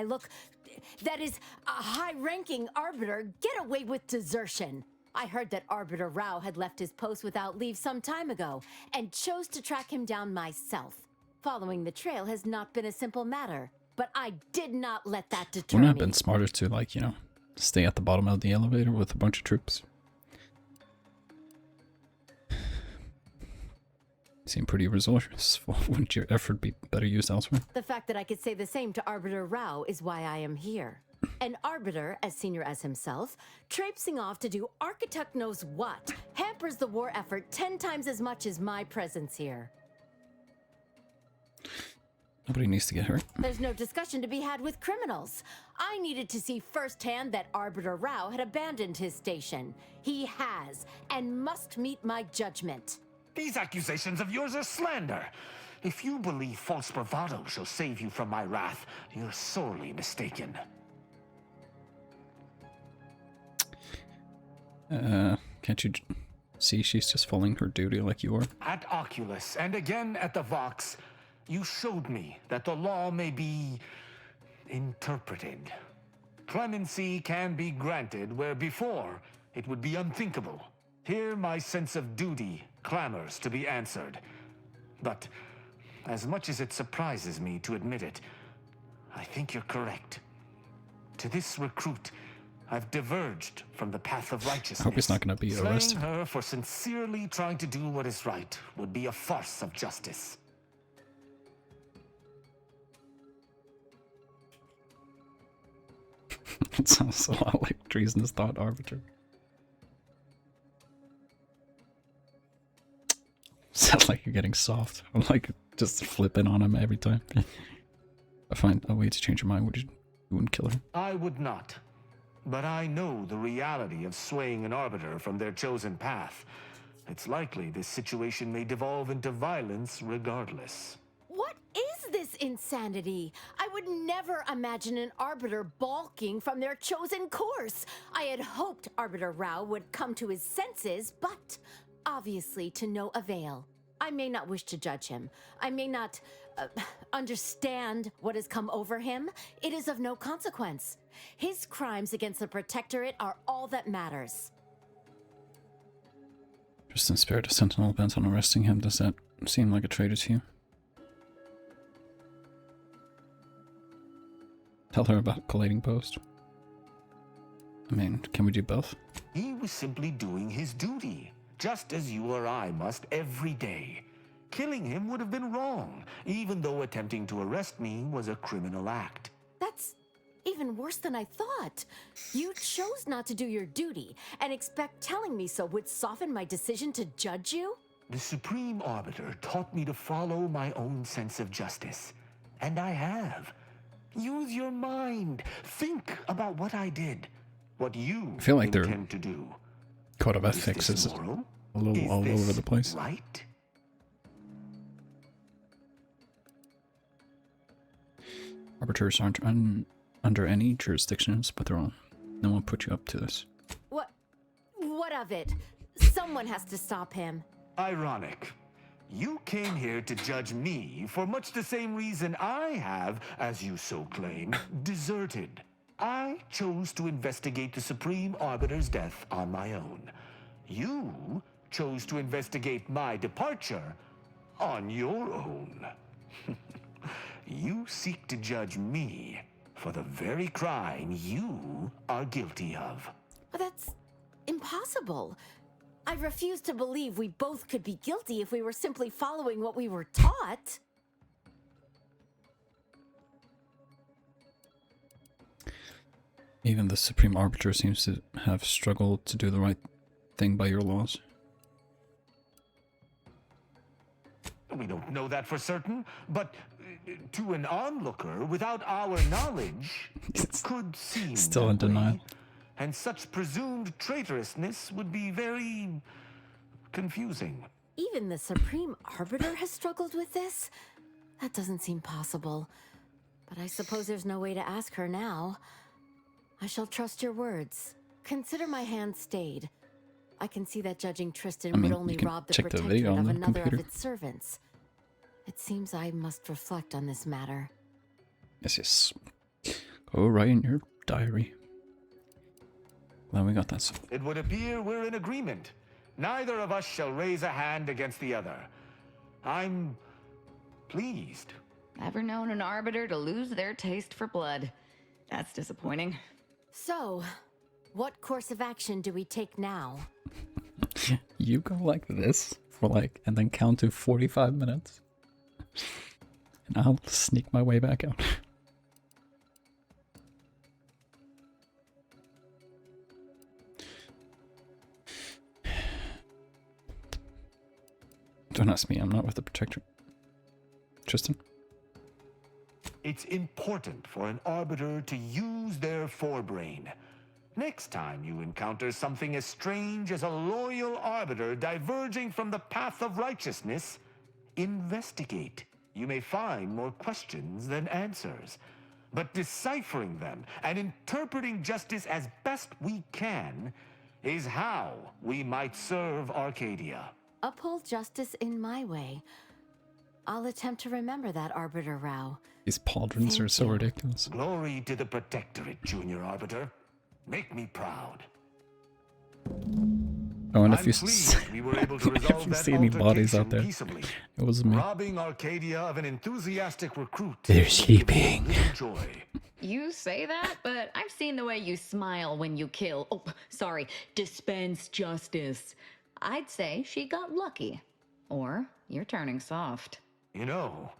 that is a high-ranking arbiter get away with desertion. I heard that Arbiter Rao had left his post without leave some time ago, and chose to track him down myself. Following the trail has not been a simple matter, but I did not let that deter me. Wouldn't it have been smarter to, like, you know, stay at the bottom of the elevator with a bunch of troops? Seem pretty resourceful. Wouldn't your effort be better used elsewhere? The fact that I could say the same to Arbiter Rao is why I am here. An arbiter, as senior as himself, traipsing off to do architect knows what, hampers the war effort 10 times as much as my presence here. Nobody needs to get hurt. There's no discussion to be had with criminals. I needed to see firsthand that Arbiter Rao had abandoned his station. He has, and must meet my judgment. These accusations of yours are slander. If you believe false bravado shall save you from my wrath, you're sorely mistaken. Can't you see she's just following her duty like you are? At Oculus, and again at the Vox, you showed me that the law may be interpreted. Clemency can be granted where before it would be unthinkable. Here my sense of duty clamors to be answered. But as much as it surprises me to admit it, I think you're correct. To this recruit, I've diverged from the path of righteousness. I hope he's not going to be arrested. Slaying her for sincerely trying to do what is right would be a farce of justice. It sounds a lot like treasonous thought arbiter. Sounds like you're getting soft. I'm like just flipping on him every time. I find a way to change her mind, you wouldn't kill her? I would not. But I know the reality of swaying an arbiter from their chosen path. It's likely this situation may devolve into violence regardless. What is this insanity? I would never imagine an Arbiter balking from their chosen course. I had hoped Arbiter Rao would come to his senses, but obviously to no avail. I may not wish to judge him. I may not understand what has come over him. It is of no consequence. His crimes against the Protectorate are all that matters. Just in spirit, a sentinel bent on arresting him. Does that seem like a traitor to you? Tell her about collating post. I mean, can we do both? He was simply doing his duty, just as you or I must every day. Killing him would have been wrong, even though attempting to arrest me was a criminal act. That's even worse than I thought. You chose not to do your duty, and expect telling me so would soften my decision to judge you? The Supreme Arbiter taught me to follow my own sense of justice. And I have. Use your mind. Think about what I did. What you I feel like intend to do. Code of ethics is moral? a little all over the place. Right? Arbiters aren't under any jurisdictions but their own. No one put you up to this. What of it? Someone has to stop him. Ironic. You came here to judge me for much the same reason I have, as you so claim, deserted. I chose to investigate the Supreme Arbiter's death on my own. You chose to investigate my departure on your own. You seek to judge me for the very crime you are guilty of. But that's impossible. I refuse to believe we both could be guilty if we were simply following what we were taught. Even the Supreme Arbiter seems to have struggled to do the right thing by your laws. We don't know that for certain, but to an onlooker without our knowledge, it could seem Still in that way. denial. And such presumed traitorousness would be very confusing. Even the Supreme Arbiter has struggled with this? That doesn't seem possible. But I suppose there's no way to ask her now. I shall trust your words. Consider my hand stayed. I can see that judging Tristan would only rob the check the video Protectorate on of the another computer. of its servants. It seems I must reflect on this matter. Yes. Go write in your diary. Well, we got that. So It would appear we're in agreement. Neither of us shall raise a hand against the other. I'm pleased. Ever known an arbiter to lose their taste for blood? That's disappointing. So, what course of action do we take now? you go like this for like, and then count to 45 minutes. And I'll sneak my way back out. Don't ask me, I'm not with the Protector. Tristan? It's important for an arbiter to use their forebrain. Next time you encounter something as strange as a loyal arbiter diverging from the path of righteousness, investigate. You may find more questions than answers. But deciphering them and interpreting justice as best we can is how we might serve Arcadia. Uphold justice in my way. I'll attempt to remember that, Arbiter Rao. These pauldrons are so ridiculous. Glory to the Protectorate, Junior Arbiter. Make me proud. Oh, and I'm if you, pleased we were able to if resolve you that see any bodies out there, altercation peaceably. it was me. Robbing Arcadia of an enthusiastic recruit. They're will give sleeping. me little joy. You say that, but I've seen the way you smile when you kill. Oh, sorry, dispense justice. I'd say she got lucky. Or you're turning soft. You know,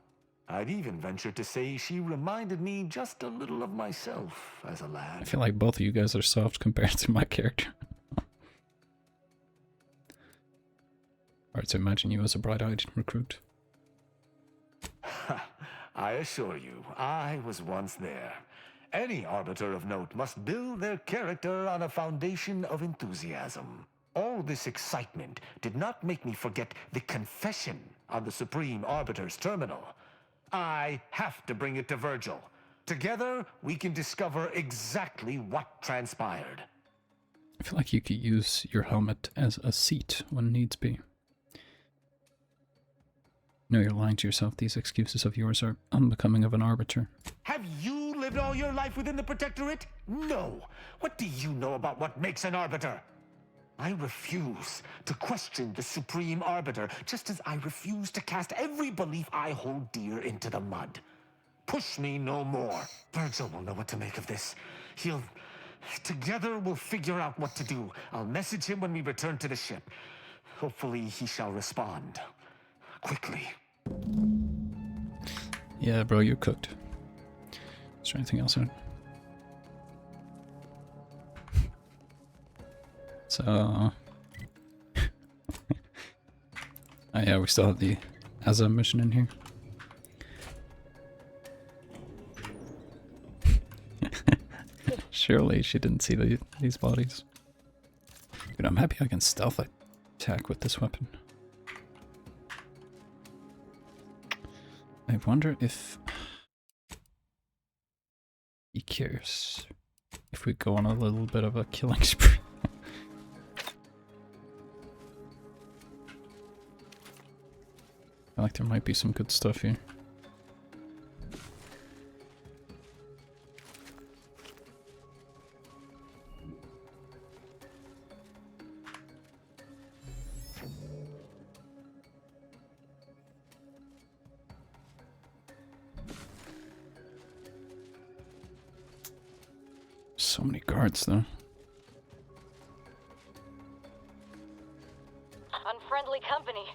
I'd even venture to say she reminded me just a little of myself as a I lad. feel like both of you guys are soft compared to my character. Alright, so imagine you as a bright-eyed recruit. I assure you, I was once there. Any arbiter of note must build their character on a foundation of enthusiasm. All this excitement did not make me forget the confession on the Supreme Arbiter's terminal. I have to bring it to Virgil. Together, we can discover exactly what transpired. I feel like you could use your helmet as a seat when needs be. No, you're lying to yourself. These excuses of yours are unbecoming of an arbiter. Have you lived all your life within the Protectorate? No. What do you know about what makes an arbiter? I refuse to question the Supreme Arbiter, just as I refuse to cast every belief I hold dear into the mud. Push me no more. Virgil will know what to make of this. Together we'll figure out what to do. I'll message him when we return to the ship. Hopefully he shall respond. Quickly. Yeah, bro, you're cooked. Is there anything else out? So... oh yeah, we still have the Azza mission in here. Surely she didn't see these bodies. Dude, I'm happy I can stealth attack with this weapon. I wonder if he cares if we go on a little bit of a killing spree. I feel like there might be some good stuff here. So many guards, though. Unfriendly company.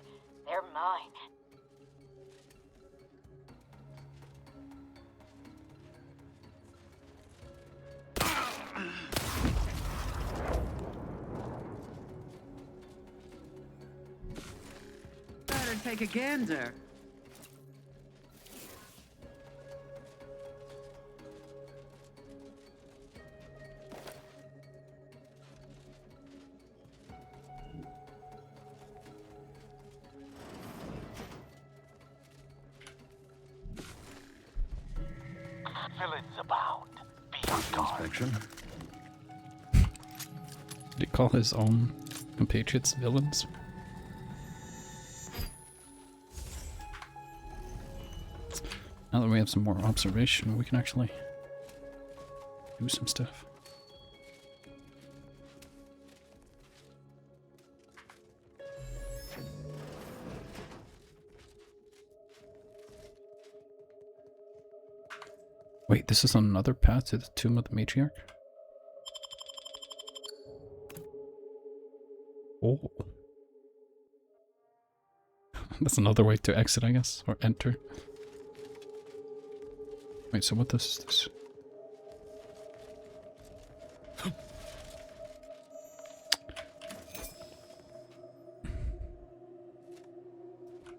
They're mine. Better take a gander. Villains abound. Be on guard. Inspection. Did he call his own compatriots villains? Now that we have some more observation, we can actually do some stuff. Wait, this is another path to the Tomb of the Matriarch? Oh. That's another way to exit, I guess, or enter. Wait, so what is this?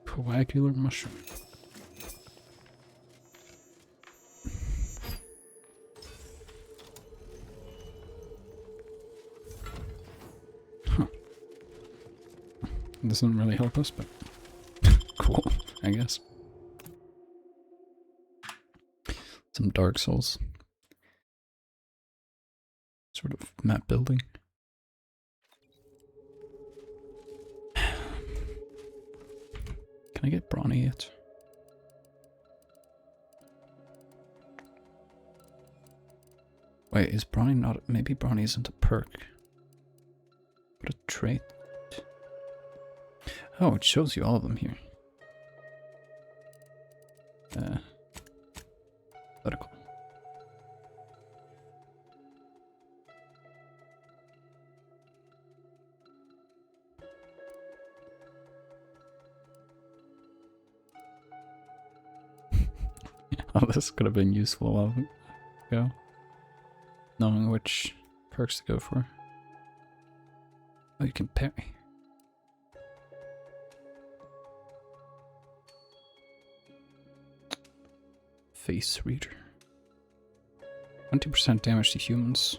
Coagular mushroom. Huh. Doesn't really help us, but cool, I guess. Some Dark Souls sort of map building. Can I get Brawny yet? Wait, is Brawny not? Maybe Brawny isn't a perk, but a trait. Oh, it shows you all of them here. Vertical. Oh, this could have been useful a while ago. Knowing which perks to go for. Oh, you can parry. Face reader. 20% damage to humans.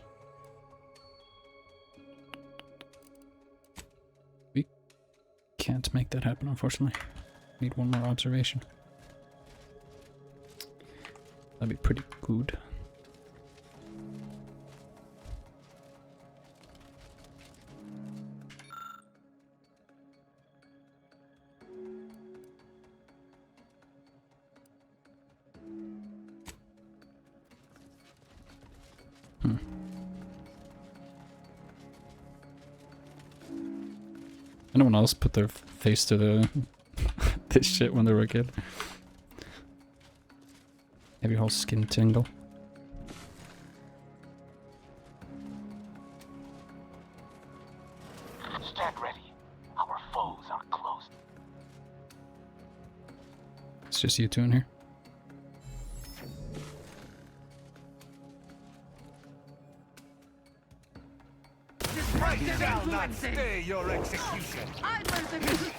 We can't make that happen, unfortunately. Need one more observation. That'd be pretty good. Anyone else put their face to the this shit when they were a kid? Have your whole skin tingle? Stand ready. Our foes are close. It's just you two in here. I shall not stay your execution. I'd learn to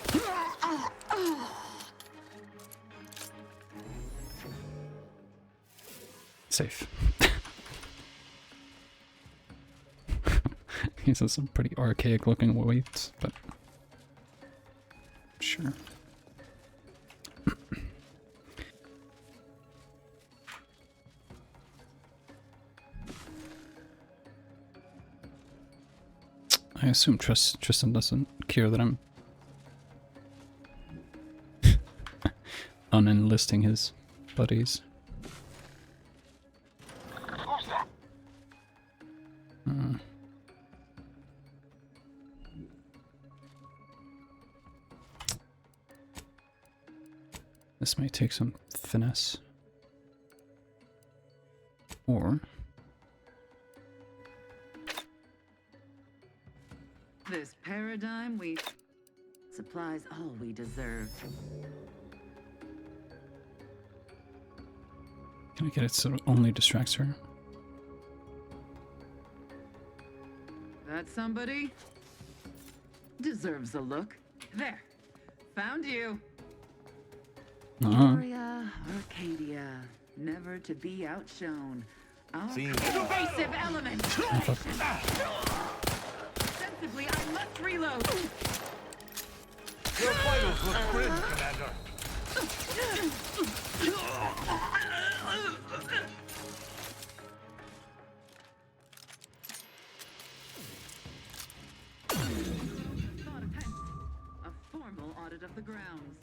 Safe. These are some pretty archaic looking weights, but sure. I assume Tristan doesn't care that I'm unenlisting his buddies. Who's that? This may take some finesse. Or This paradigm we supplies all we deserve. can I get it so it only distracts her? That somebody deserves a look. There, found you. Gloria, Arcadia, never to be outshone. Our pervasive element. Sensibly, I must reload. Your vitals look grim, Commander. A formal audit of the grounds.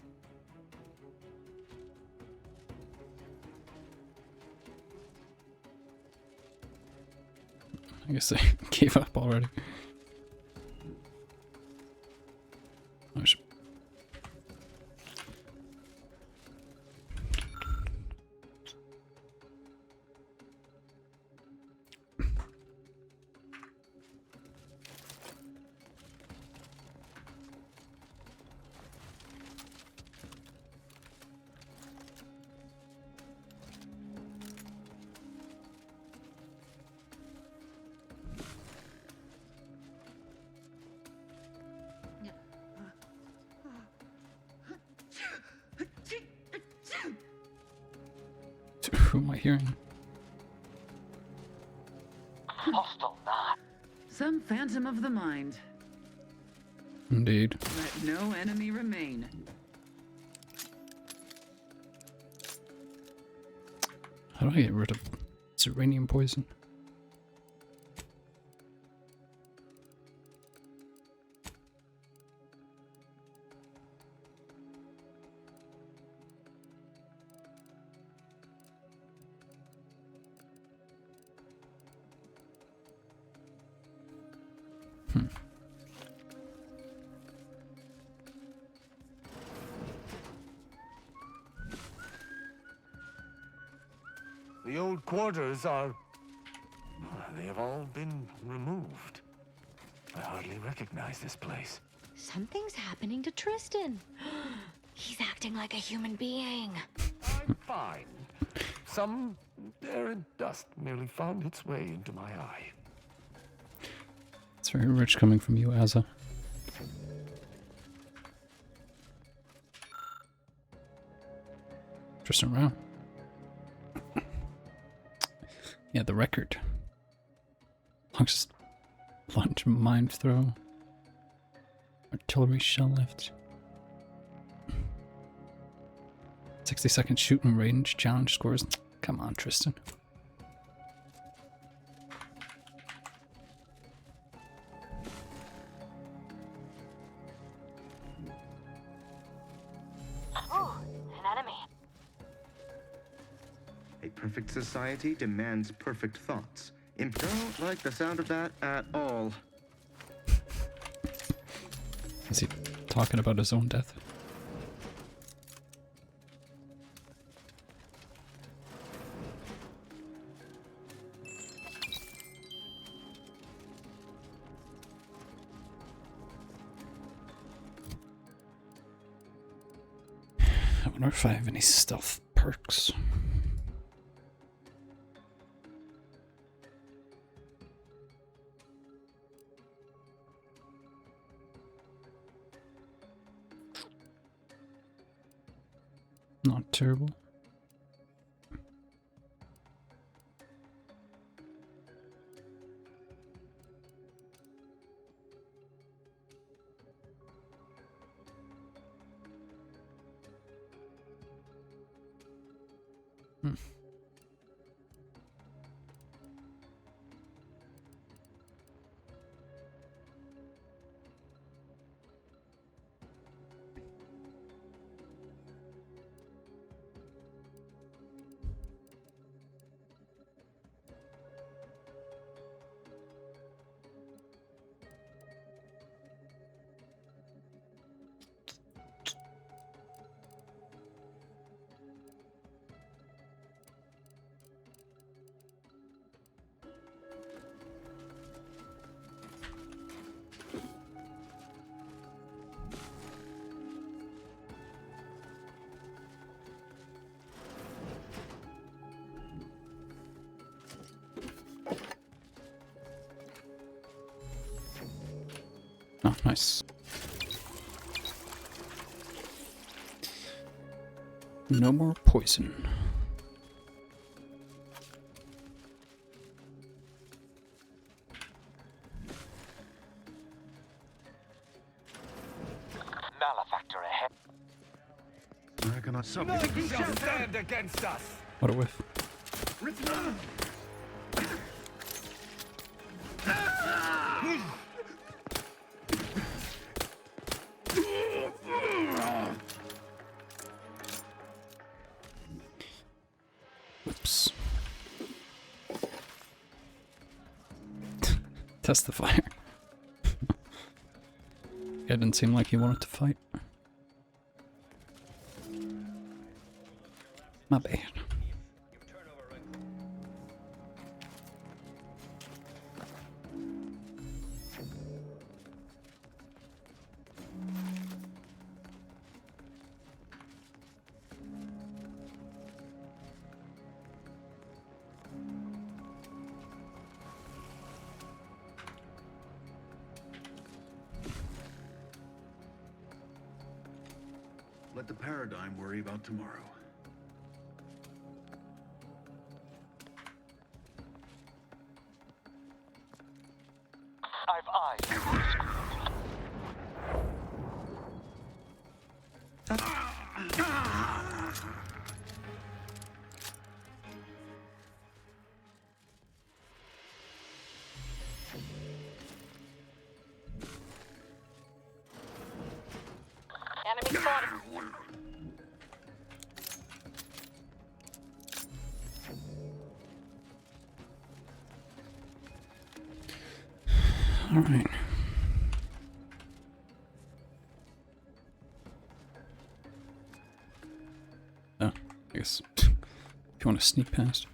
I guess they gave up already. I should... Who am I hearing? Hostile not. Some phantom of the mind. Indeed. Let no enemy remain. How do I get rid of uranium poison? The old quarters are... they have all been removed. I hardly recognize this place. Something's happening to Tristan. He's acting like a human being. I'm fine. Some air and dust merely found its way into my eye. It's very rich coming from you, Asa. Tristan Rao. Yeah, the record. Longest launch mine throw. Artillery shell lift. 60-second shooting range. Challenge scores. Come on, Tristan. Oh, an enemy. A perfect society demands perfect thoughts. Don't like the sound of that at all. Is he talking about his own death? I wonder if I have any stealth perks. Not terrible. Oh, nice. No more poison. Malefactor ahead. I cannot Nothing shall stand against us. What a whiff. Whoops. Test the fire. Guy didn't seem like he wanted to fight. My bad. Let the paradigm worry about tomorrow. I've eyes. Enemy spotted. All right. Oh, I guess if you want to sneak past.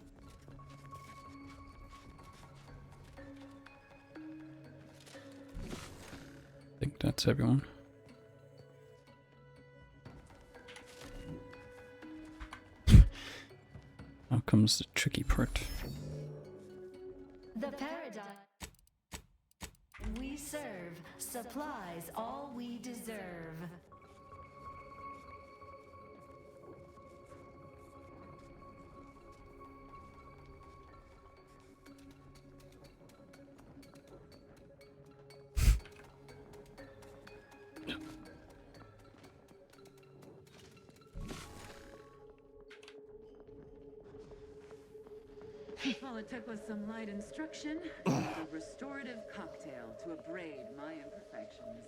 I think that's everyone. Now comes the tricky part. The paradigm we serve supplies all we deserve. Well, it took with some light instruction. A restorative cocktail to abrade my imperfections.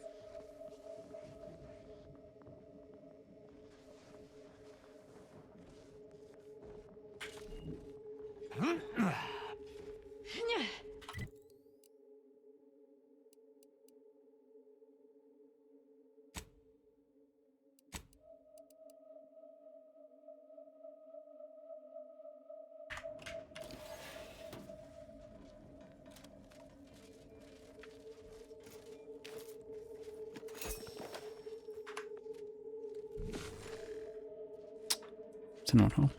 To not home.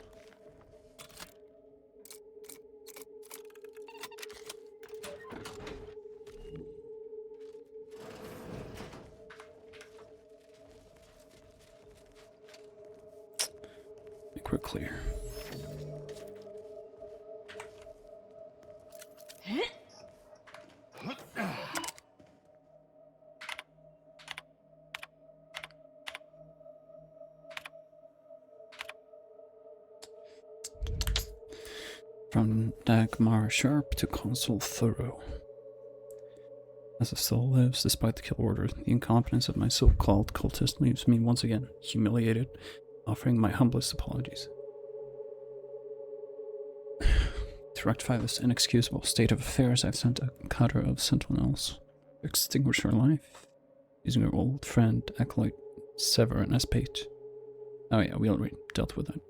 I think we're clear. From Dagmar Sharp to Consul Thorough. As the soul lives, despite the kill order, the incompetence of my so-called cultist leaves me once again humiliated, offering my humblest apologies. To rectify this inexcusable state of affairs, I've sent a cutter of sentinels to extinguish her life, using her old friend, acolyte Severin as bait. Oh yeah, we already dealt with that.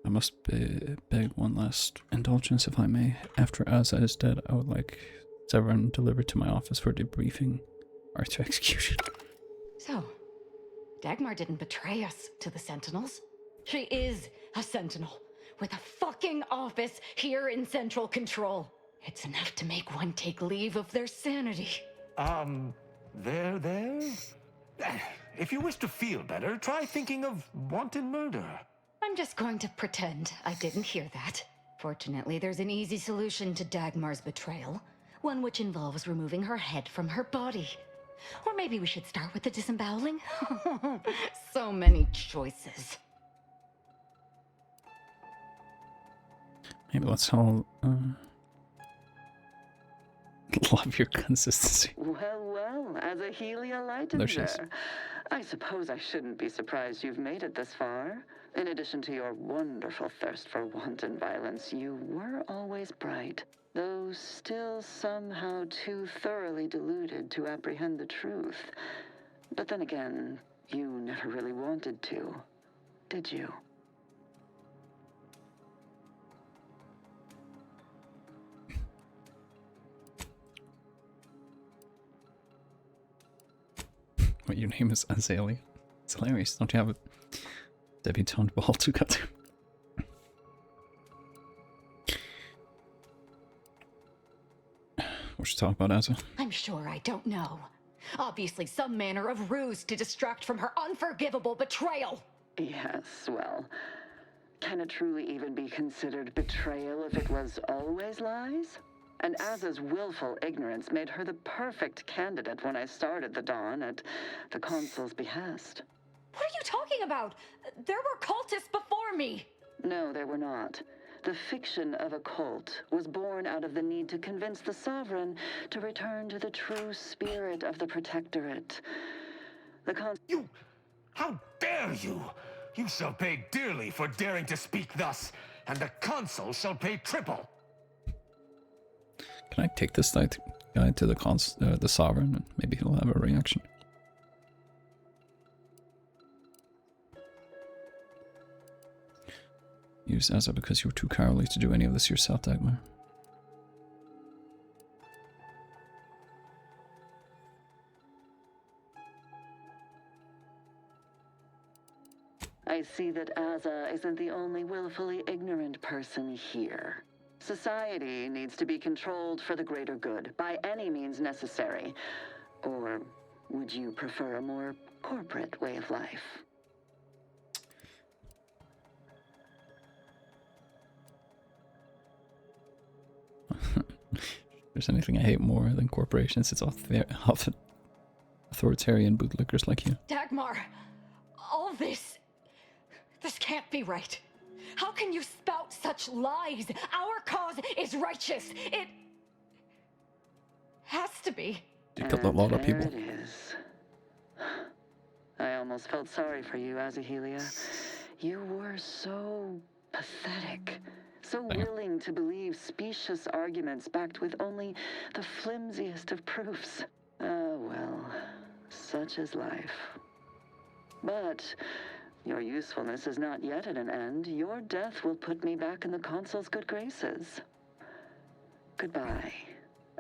I must beg one last indulgence, if I may. After Azza is dead, I would like Severin delivered to my office for debriefing or to execution. So, Dagmar didn't betray us to the Sentinels. She is a Sentinel with a fucking office here in Central Control. It's enough to make one take leave of their sanity. There? If you wish to feel better, try thinking of wanton murder. I'm just going to pretend I didn't hear that. Fortunately, there's an easy solution to Dagmar's betrayal. One which involves removing her head from her body. Or maybe we should start with the disemboweling? So many choices. Maybe let's all love your consistency. Well, as a Helia Lightender, There she is. I suppose I shouldn't be surprised you've made it this far. In addition to your wonderful thirst for wanton violence, you were always bright, though still somehow too thoroughly deluded to apprehend the truth. But then again, you never really wanted to, did you? What, your name is Azalea? It's hilarious. Don't you have a debutante ball to cut? What should we talk about, Azza? I'm sure I don't know. Obviously some manner of ruse to distract from her unforgivable betrayal. Yes, well, can it truly even be considered betrayal if it was always lies? And Azza's willful ignorance made her the perfect candidate when I started the Dawn at the Consul's behest. What are you talking about? There were cultists before me. No, there were not. The fiction of a cult was born out of the need to convince the Sovereign to return to the true spirit of the Protectorate. You! How dare you! You shall pay dearly for daring to speak thus, and the Consul shall pay triple! Can I take this guy to the Sovereign, and maybe he'll have a reaction? Use Azza because you were too cowardly to do any of this yourself, Dagmar. I see that Azza isn't the only willfully ignorant person here. Society needs to be controlled for the greater good, by any means necessary. Or would you prefer a more corporate way of life? If there's anything I hate more than corporations, it's authoritarian bootlickers like you. Dagmar, all this can't be right. How can you spout such lies? Our cause is righteous. It has to be. You killed a lot of people. There it is. I almost felt sorry for you, Azahelia. You were so pathetic. So willing to believe specious arguments backed with only the flimsiest of proofs. Ah, well, such is life. But your usefulness is not yet at an end. Your death will put me back in the Consul's good graces. Goodbye,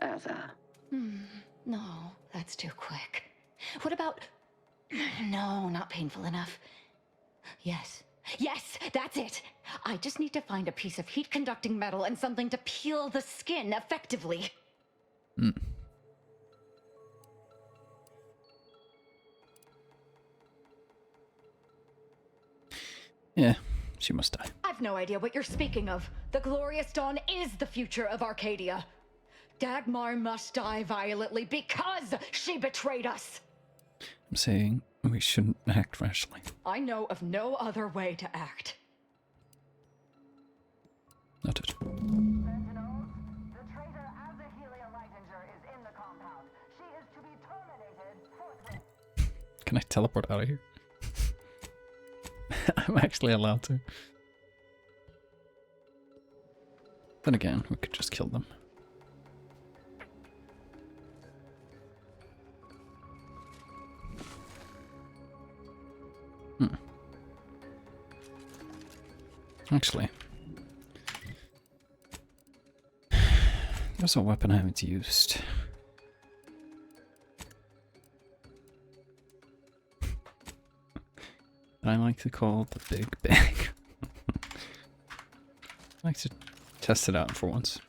Aza. No, that's too quick. What about... No, not painful enough. Yes, that's it. I just need to find a piece of heat-conducting metal and something to peel the skin effectively. Yeah, she must die. I've no idea what you're speaking of. The Glorious Dawn is the future of Arcadia. Dagmar must die violently because she betrayed us. I'm saying we shouldn't act rashly. I know of no other way to act. Noted. Sentinels, the traitor Azahelia Lightinger is in the compound. She is to be terminated forthwith. Can I teleport out of here? I'm actually allowed to. Then again, we could just kill them. Actually, there's a weapon I haven't used. I like to call the Big Bang. I like to test it out for once.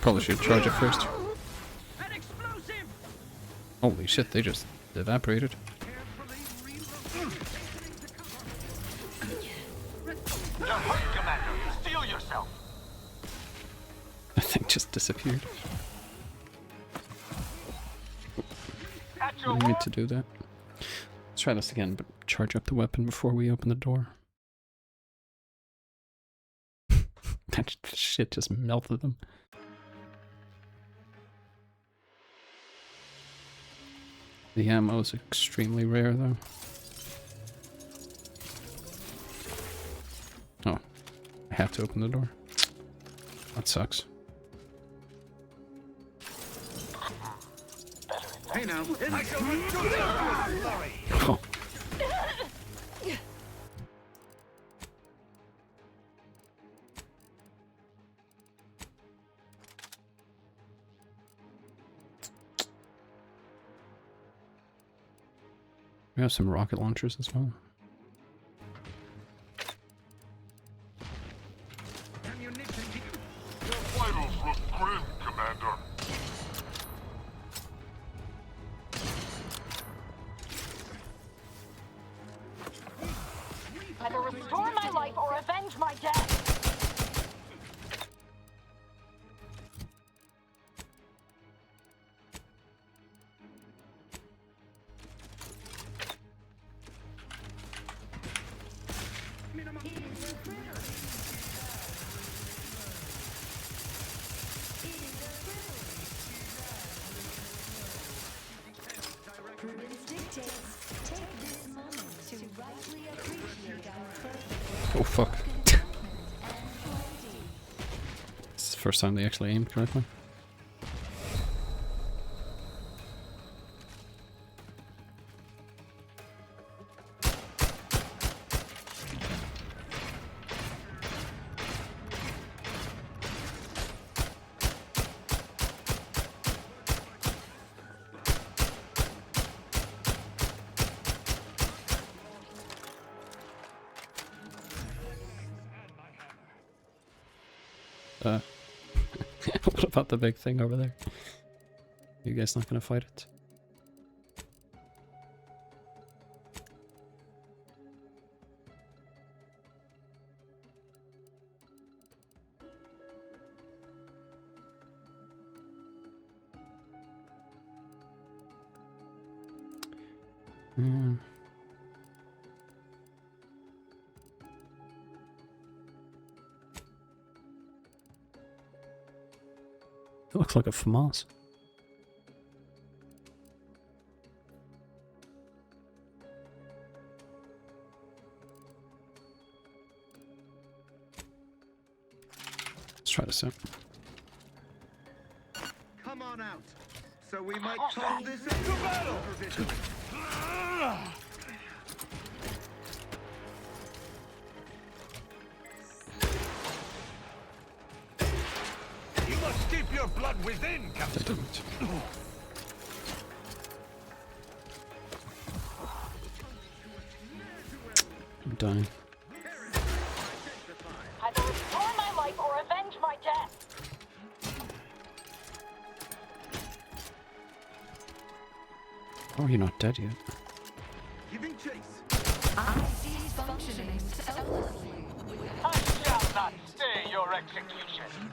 Probably should charge it first. Holy shit, they just evaporated. Commander, steel yourself. That thing just disappeared. I need to do that. Let's try this again, but charge up the weapon before we open the door. That shit just melted them. The ammo is extremely rare, though. Oh, I have to open the door. That sucks. Hey now, Oh. We have some rocket launchers as well. Your vitals look grim, Commander. Either restore my life or avenge my death. Prudence dictates. Take this moment to rightly appreciate our purpose. Oh fuck. It's the first time they actually aimed correctly. What about the big thing over there? You guys not gonna fight it? It looks like a FAMAS. Let's try this out. Come on out, so we might call this a battle position. You must keep your blood within, Captain. I'm dying. Either restore my life or avenge my death. Oh, you're not dead yet. Giving chase. IC's functioning seamlessly. I shall not stay your execution.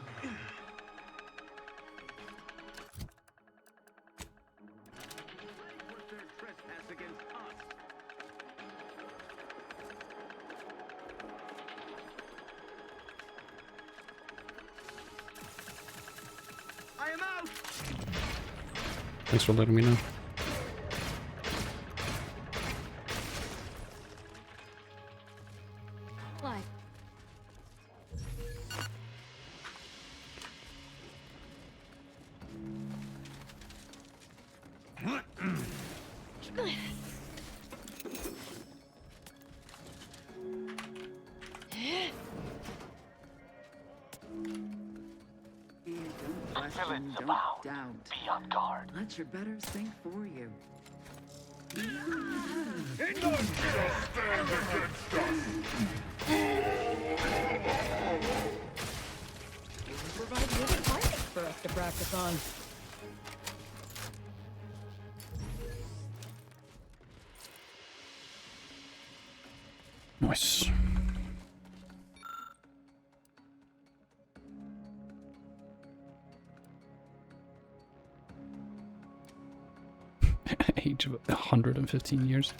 Trespass against us. I am out. Thanks for letting me know. Like, Until it's about, be on guard. Let your betters think for you. provide living targets for us to practice on. Nice. Age of 115 years.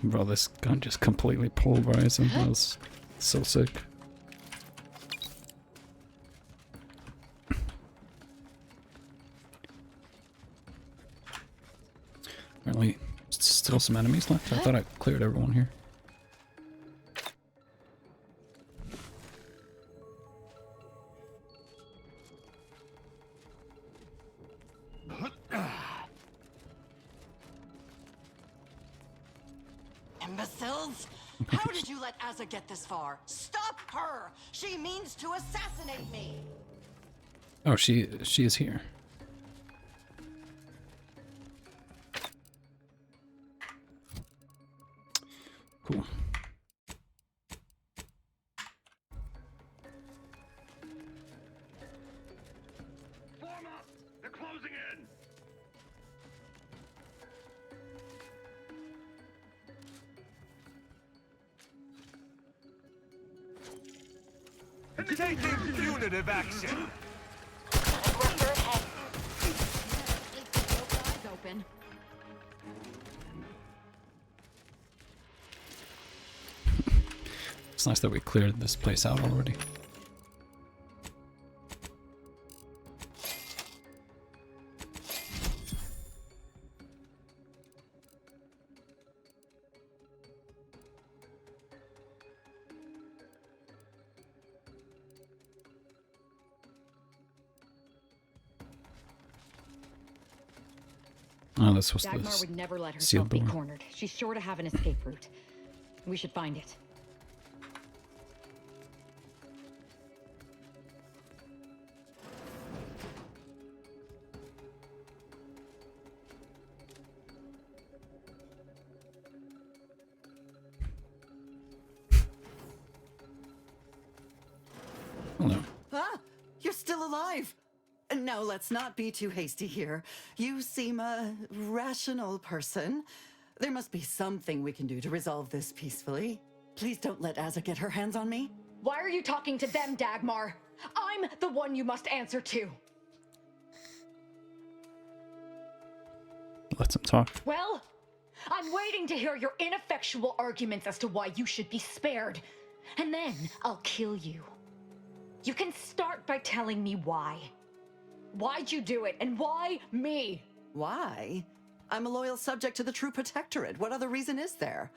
Bro, this gun just completely pulverized him. That was so sick. Apparently, still some enemies left. I thought I cleared everyone here. Imbeciles! How did you let Azza get this far? Stop her! She means to assassinate me! Oh, she is here. Cool. Form up! They're closing in! Taking punitive action. Eyes open. It's nice that we cleared this place out already. Oh, this was Dagmar the would never let sealed herself be door. cornered. She's sure to have an escape route. We should find it. Hello. Ah! You're still alive! Now, let's not be too hasty here. You seem a rational person. There must be something we can do to resolve this peacefully. Please don't let Azza get her hands on me. Why are you talking to them, Dagmar? I'm the one you must answer to. Let them talk. Well, I'm waiting to hear your ineffectual arguments as to why you should be spared. And then I'll kill you. You can start by telling me why. Why'd you do it, and why me? Why? I'm a loyal subject to the True Protectorate. What other reason is there?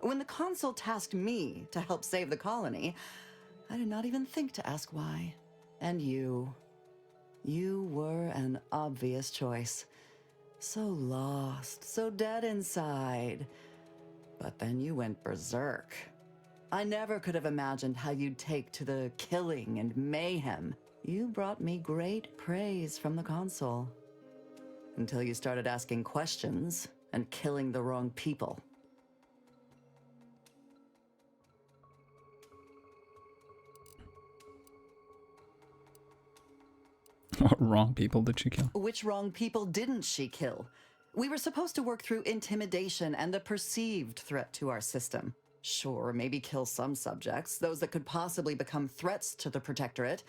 When the Consul tasked me to help save the colony, I did not even think to ask why. And you were an obvious choice. So lost, so dead inside. But then you went berserk. I never could have imagined how you'd take to the killing and mayhem. You brought me great praise from the Consul. Until you started asking questions and killing the wrong people. What wrong people did she kill? Which wrong people didn't she kill? We were supposed to work through intimidation and the perceived threat to our system. Sure, maybe kill some subjects, those that could possibly become threats to the Protectorate,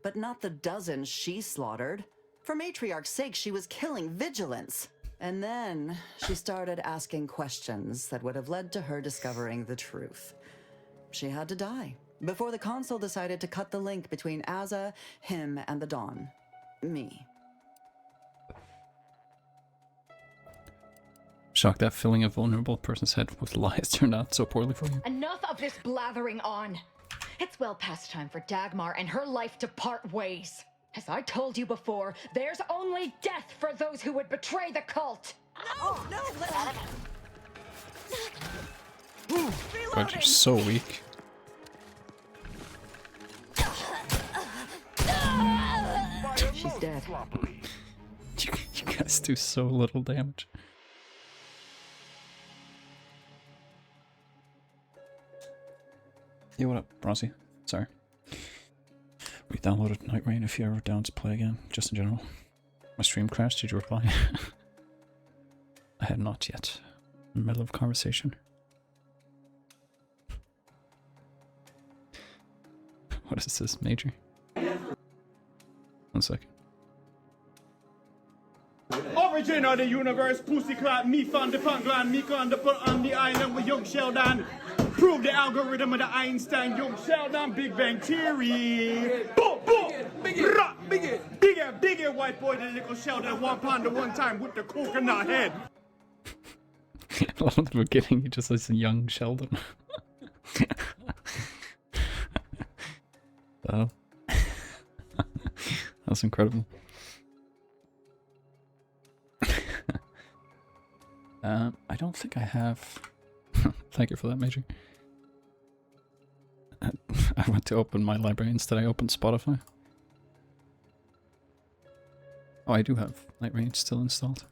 but not the dozens she slaughtered. For Matriarch's sake, she was killing vigilance. And then she started asking questions that would have led to her discovering the truth. She had to die before the Consul decided to cut the link between Azza, him, and the Dawn. Me. Shocked that filling a vulnerable person's head with lies turned out so poorly for you. Enough of this blathering on. It's well past time for Dagmar and her life to part ways. As I told you before, there's only death for those who would betray the cult. No, let God, you're so weak. She's dead. You guys do so little damage. Hey, what up, Rossi? Sorry. We downloaded Night Rain if you're ever down to play again, just in general. My stream crashed, did you reply? I had not yet. In the middle of a conversation. What is this, Major? 1 second. Origin of the universe, Pussycat, me found the Pangland, me on the island with young Sheldon. Prove the algorithm of the Einstein, young Sheldon, Big Bang Theory. Boom, boom, bigger white boy than little Sheldon, 1 pound at one time with the coconut head. I love the beginning, he just says young Sheldon. Oh. That's incredible. I don't think I have... Thank you for that, Major. I went to open my library, instead I opened Spotify. Oh, I do have Night Rain still installed.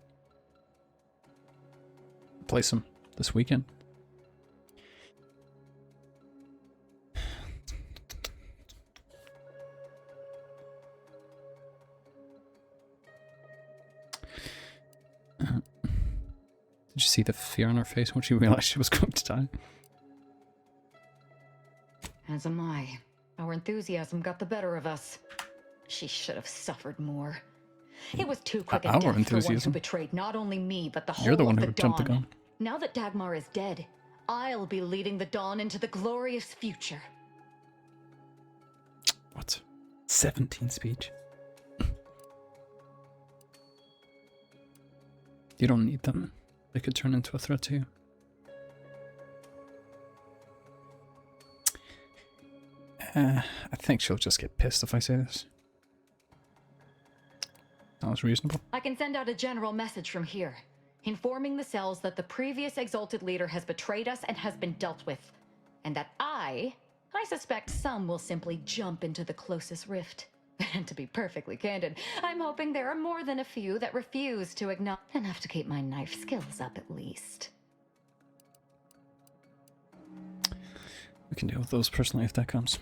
Play some this weekend. Did you see the fear on her face when she realized she was going to die? As am I. Our enthusiasm got the better of us. She should have suffered more. It was too quick a Our death for one who enthusiasm? betrayed not only me, but the whole You're the one of who the jumped the Dawn. gun. Now that Dagmar is dead, I'll be leading the Dawn into the glorious future. What? 17 speech? You don't need them. They could turn into a threat to you. I think she'll just get pissed if I say this. Sounds reasonable. I can send out a general message from here, informing the cells that the previous Exalted Leader has betrayed us and has been dealt with, and that I suspect some will simply jump into the closest rift. And to be perfectly candid, I'm hoping there are more than a few that refuse to acknowledge enough to keep my knife skills up at least. We can deal with those personally if that comes.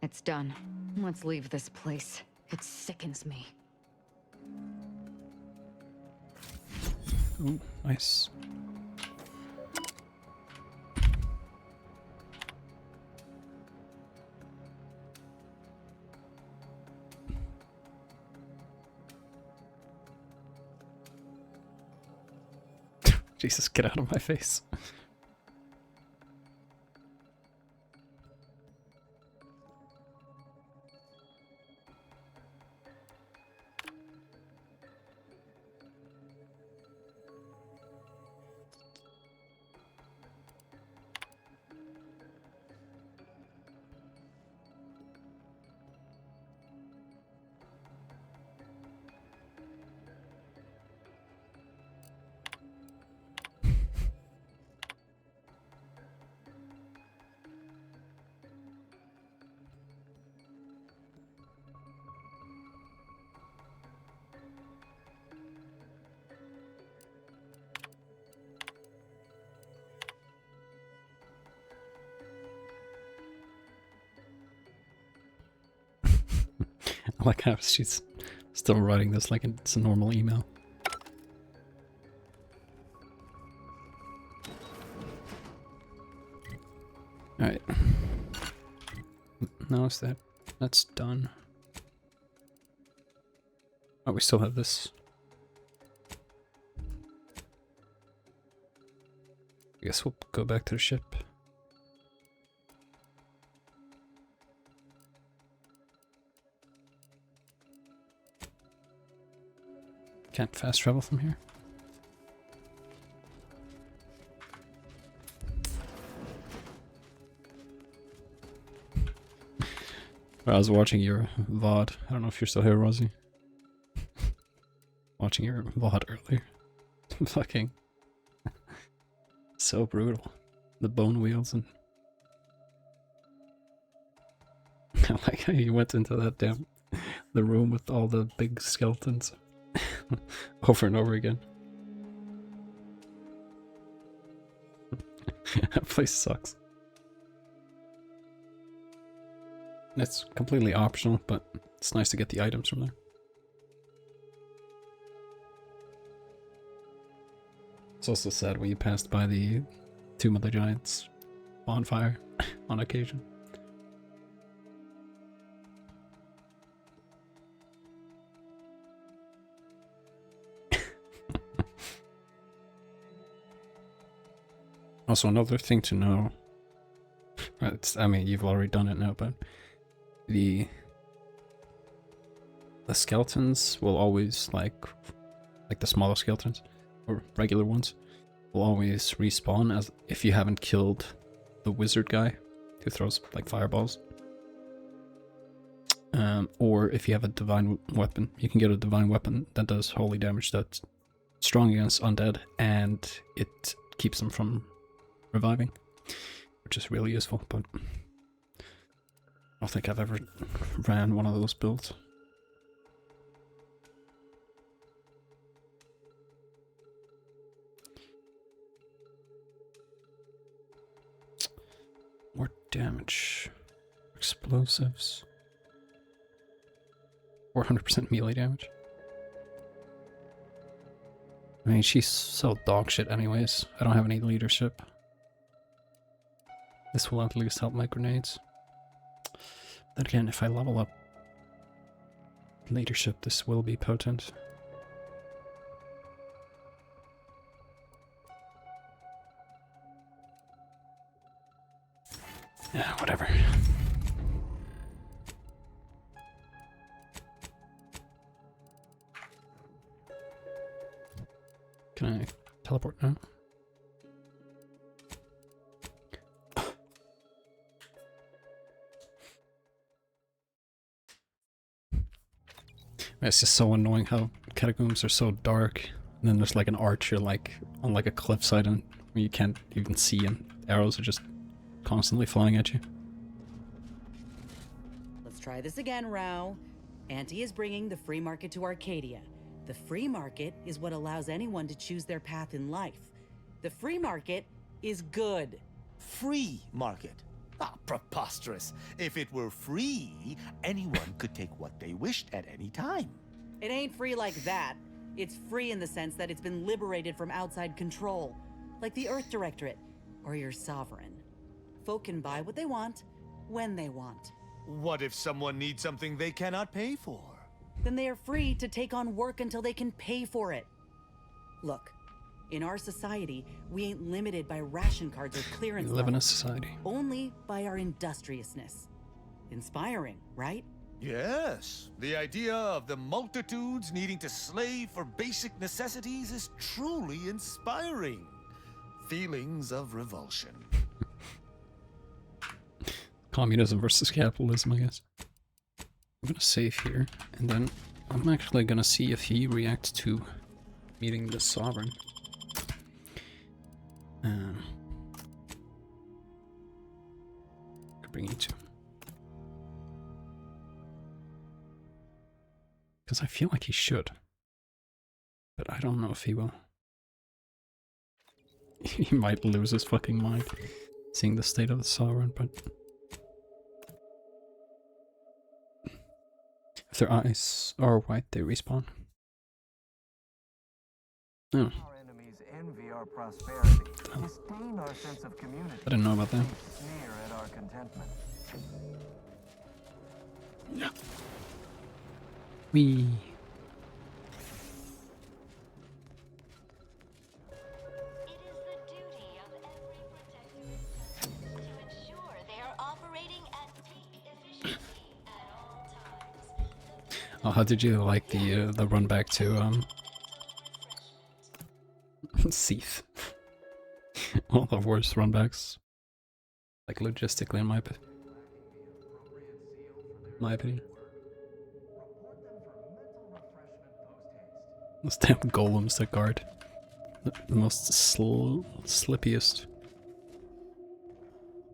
It's done. Let's leave this place. It sickens me. Ooh, nice. Jesus, get out of my face. I like how she's still writing this like it's a normal email. Alright. Now is that's done. Oh, we still have this. I guess we'll go back to the ship. Can't fast travel from here. I was watching your VOD. I don't know if you're still here, Rosie. Watching your VOD earlier. Fucking so brutal. The bone wheels and I like how you went into that the room with all the big skeletons over and over again. That place sucks. It's completely optional, but it's nice to get the items from there. It's also sad when you passed by the Tomb of the Giants bonfire on occasion. Also, another thing to know, I mean, you've already done it now, but the skeletons will always, like the smaller skeletons, or regular ones, will always respawn as if you haven't killed the wizard guy who throws, like, fireballs. Or if you have a divine weapon. You can get a divine weapon that does holy damage that's strong against undead, and it keeps them from reviving, which is really useful, but I don't think I've ever ran one of those builds. More damage. Explosives. 400% melee damage. I mean, she's so dog shit anyways. I don't have any leadership. This will at least help my grenades. Then again, if I level up leadership, this will be potent. Yeah, whatever. Can I teleport now? It's just so annoying how catacombs are so dark, and then there's like an archer like on like a cliffside and you can't even see, and arrows are just constantly flying at you. Let's try this again, Rao. Auntie is bringing the free market to Arcadia. The free market is what allows anyone to choose their path in life. The free market is good. Free market? Ah, preposterous. If it were free, anyone could take what they wished at any time. It ain't free like that. It's free in the sense that it's been liberated from outside control, like the Earth Directorate, or your sovereign. Folk can buy what they want, when they want. What if someone needs something they cannot pay for? Then they are free to take on work until they can pay for it. Look, In our society, we ain't limited by ration cards or We clearance live in a levels, society. only by our industriousness. Inspiring, right? Yes, the idea of the multitudes needing to slave for basic necessities is truly inspiring. Feelings of revulsion. Communism versus capitalism, I guess. I'm gonna save here, and then I'm actually gonna see if he reacts to meeting the Sovereign. Could bring you to. Because I feel like he should. But I don't know if he will. He might lose his fucking mind seeing the state of the Sovereign, but if their eyes are white, they respawn. Oh. Our enemies envy our prosperity, disdain our sense of community. I didn't know about that. Sneer at our contentment. Yeah. Wee. Oh, how did you like the run back to Seath? One of the worst runbacks, like logistically, in my opinion. Those damn golems that guard the most slippiest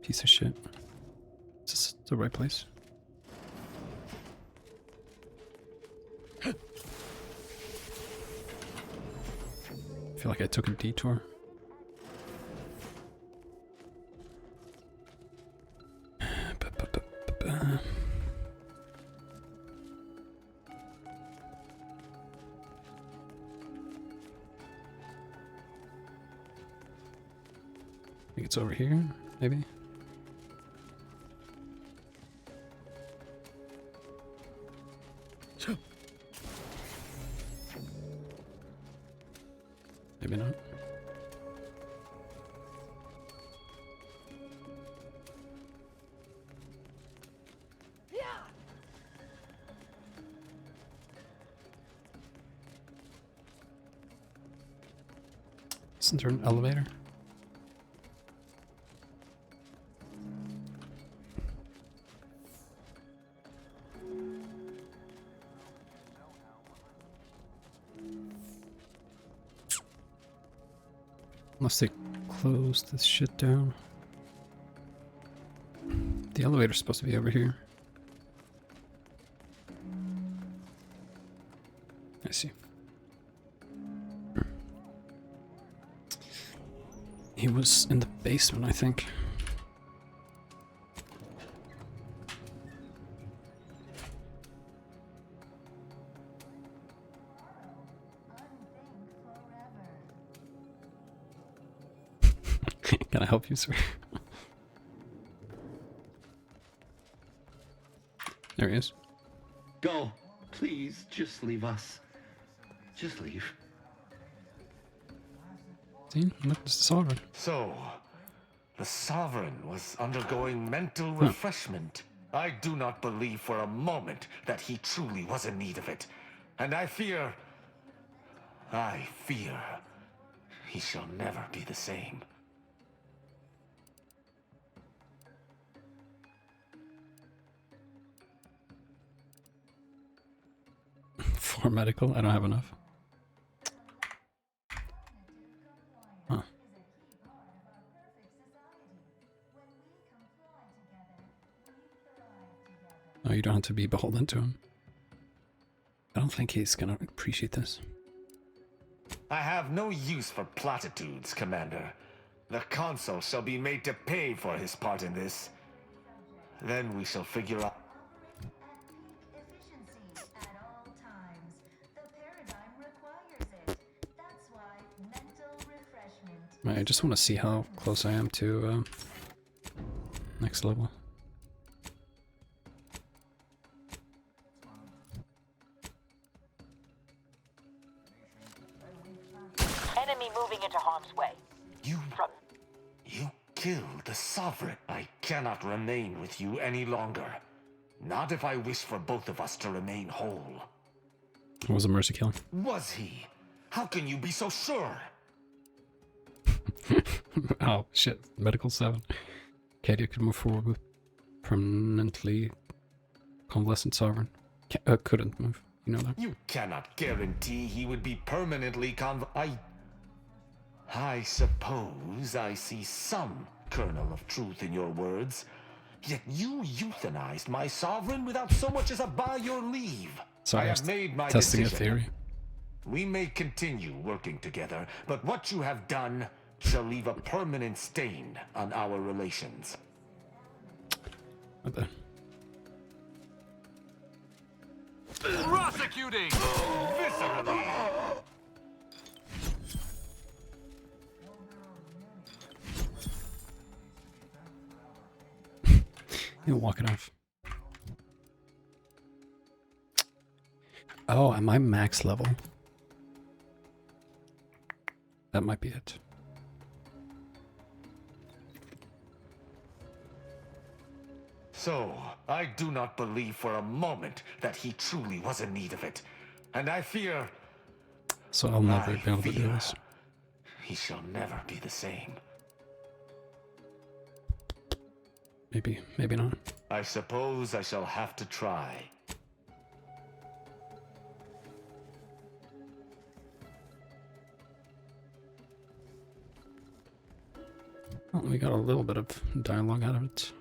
piece of shit. Is this the right place? I feel like I took a detour. I think it's over here, maybe? Maybe not. Isn't there an elevator? Unless they close this shit down. The elevator's supposed to be over here. I see. He was in the basement, I think. Can I help you, sir? There he is. Go. Please, just leave us. Just leave. See? Look, it's the Sovereign. So, the Sovereign was undergoing mental refreshment. I do not believe for a moment that he truly was in need of it. And I fear he shall never be the same. For medical, I don't have enough. Huh. Oh, you don't have to be beholden to him. I don't think he's gonna appreciate this. I have no use for platitudes, Commander. The Consul shall be made to pay for his part in this. Then we shall figure out... I just want to see how close I am to next level. Enemy enemy moving into harm's way. You killed the Sovereign. I cannot remain with you any longer. Not if I wish for both of us to remain whole. It was a mercy killing. Was he? How can you be so sure? Oh, shit. Medical 7. Cadia could move forward with permanently convalescent Sovereign. Couldn't move. You know that? You cannot guarantee he would be permanently I suppose I see some kernel of truth in your words. Yet you euthanized my Sovereign without so much as a by your leave. So I have made my testing decision. a theory. We may continue working together, but what you have done shall leave a permanent stain on our relations. What the? Prosecuting! Viscerally! You'll walk it off. Oh, am I max level? That might be it. So, I do not believe for a moment that he truly was in need of it. And I fear So I'll never be able to do this. he shall never be the same. Maybe, maybe not. I suppose I shall have to try. Well, we got a little bit of dialogue out of it.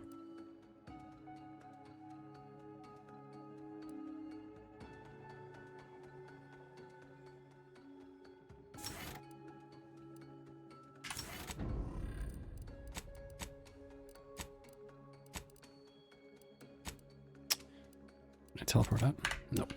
Can I teleport up? Nope.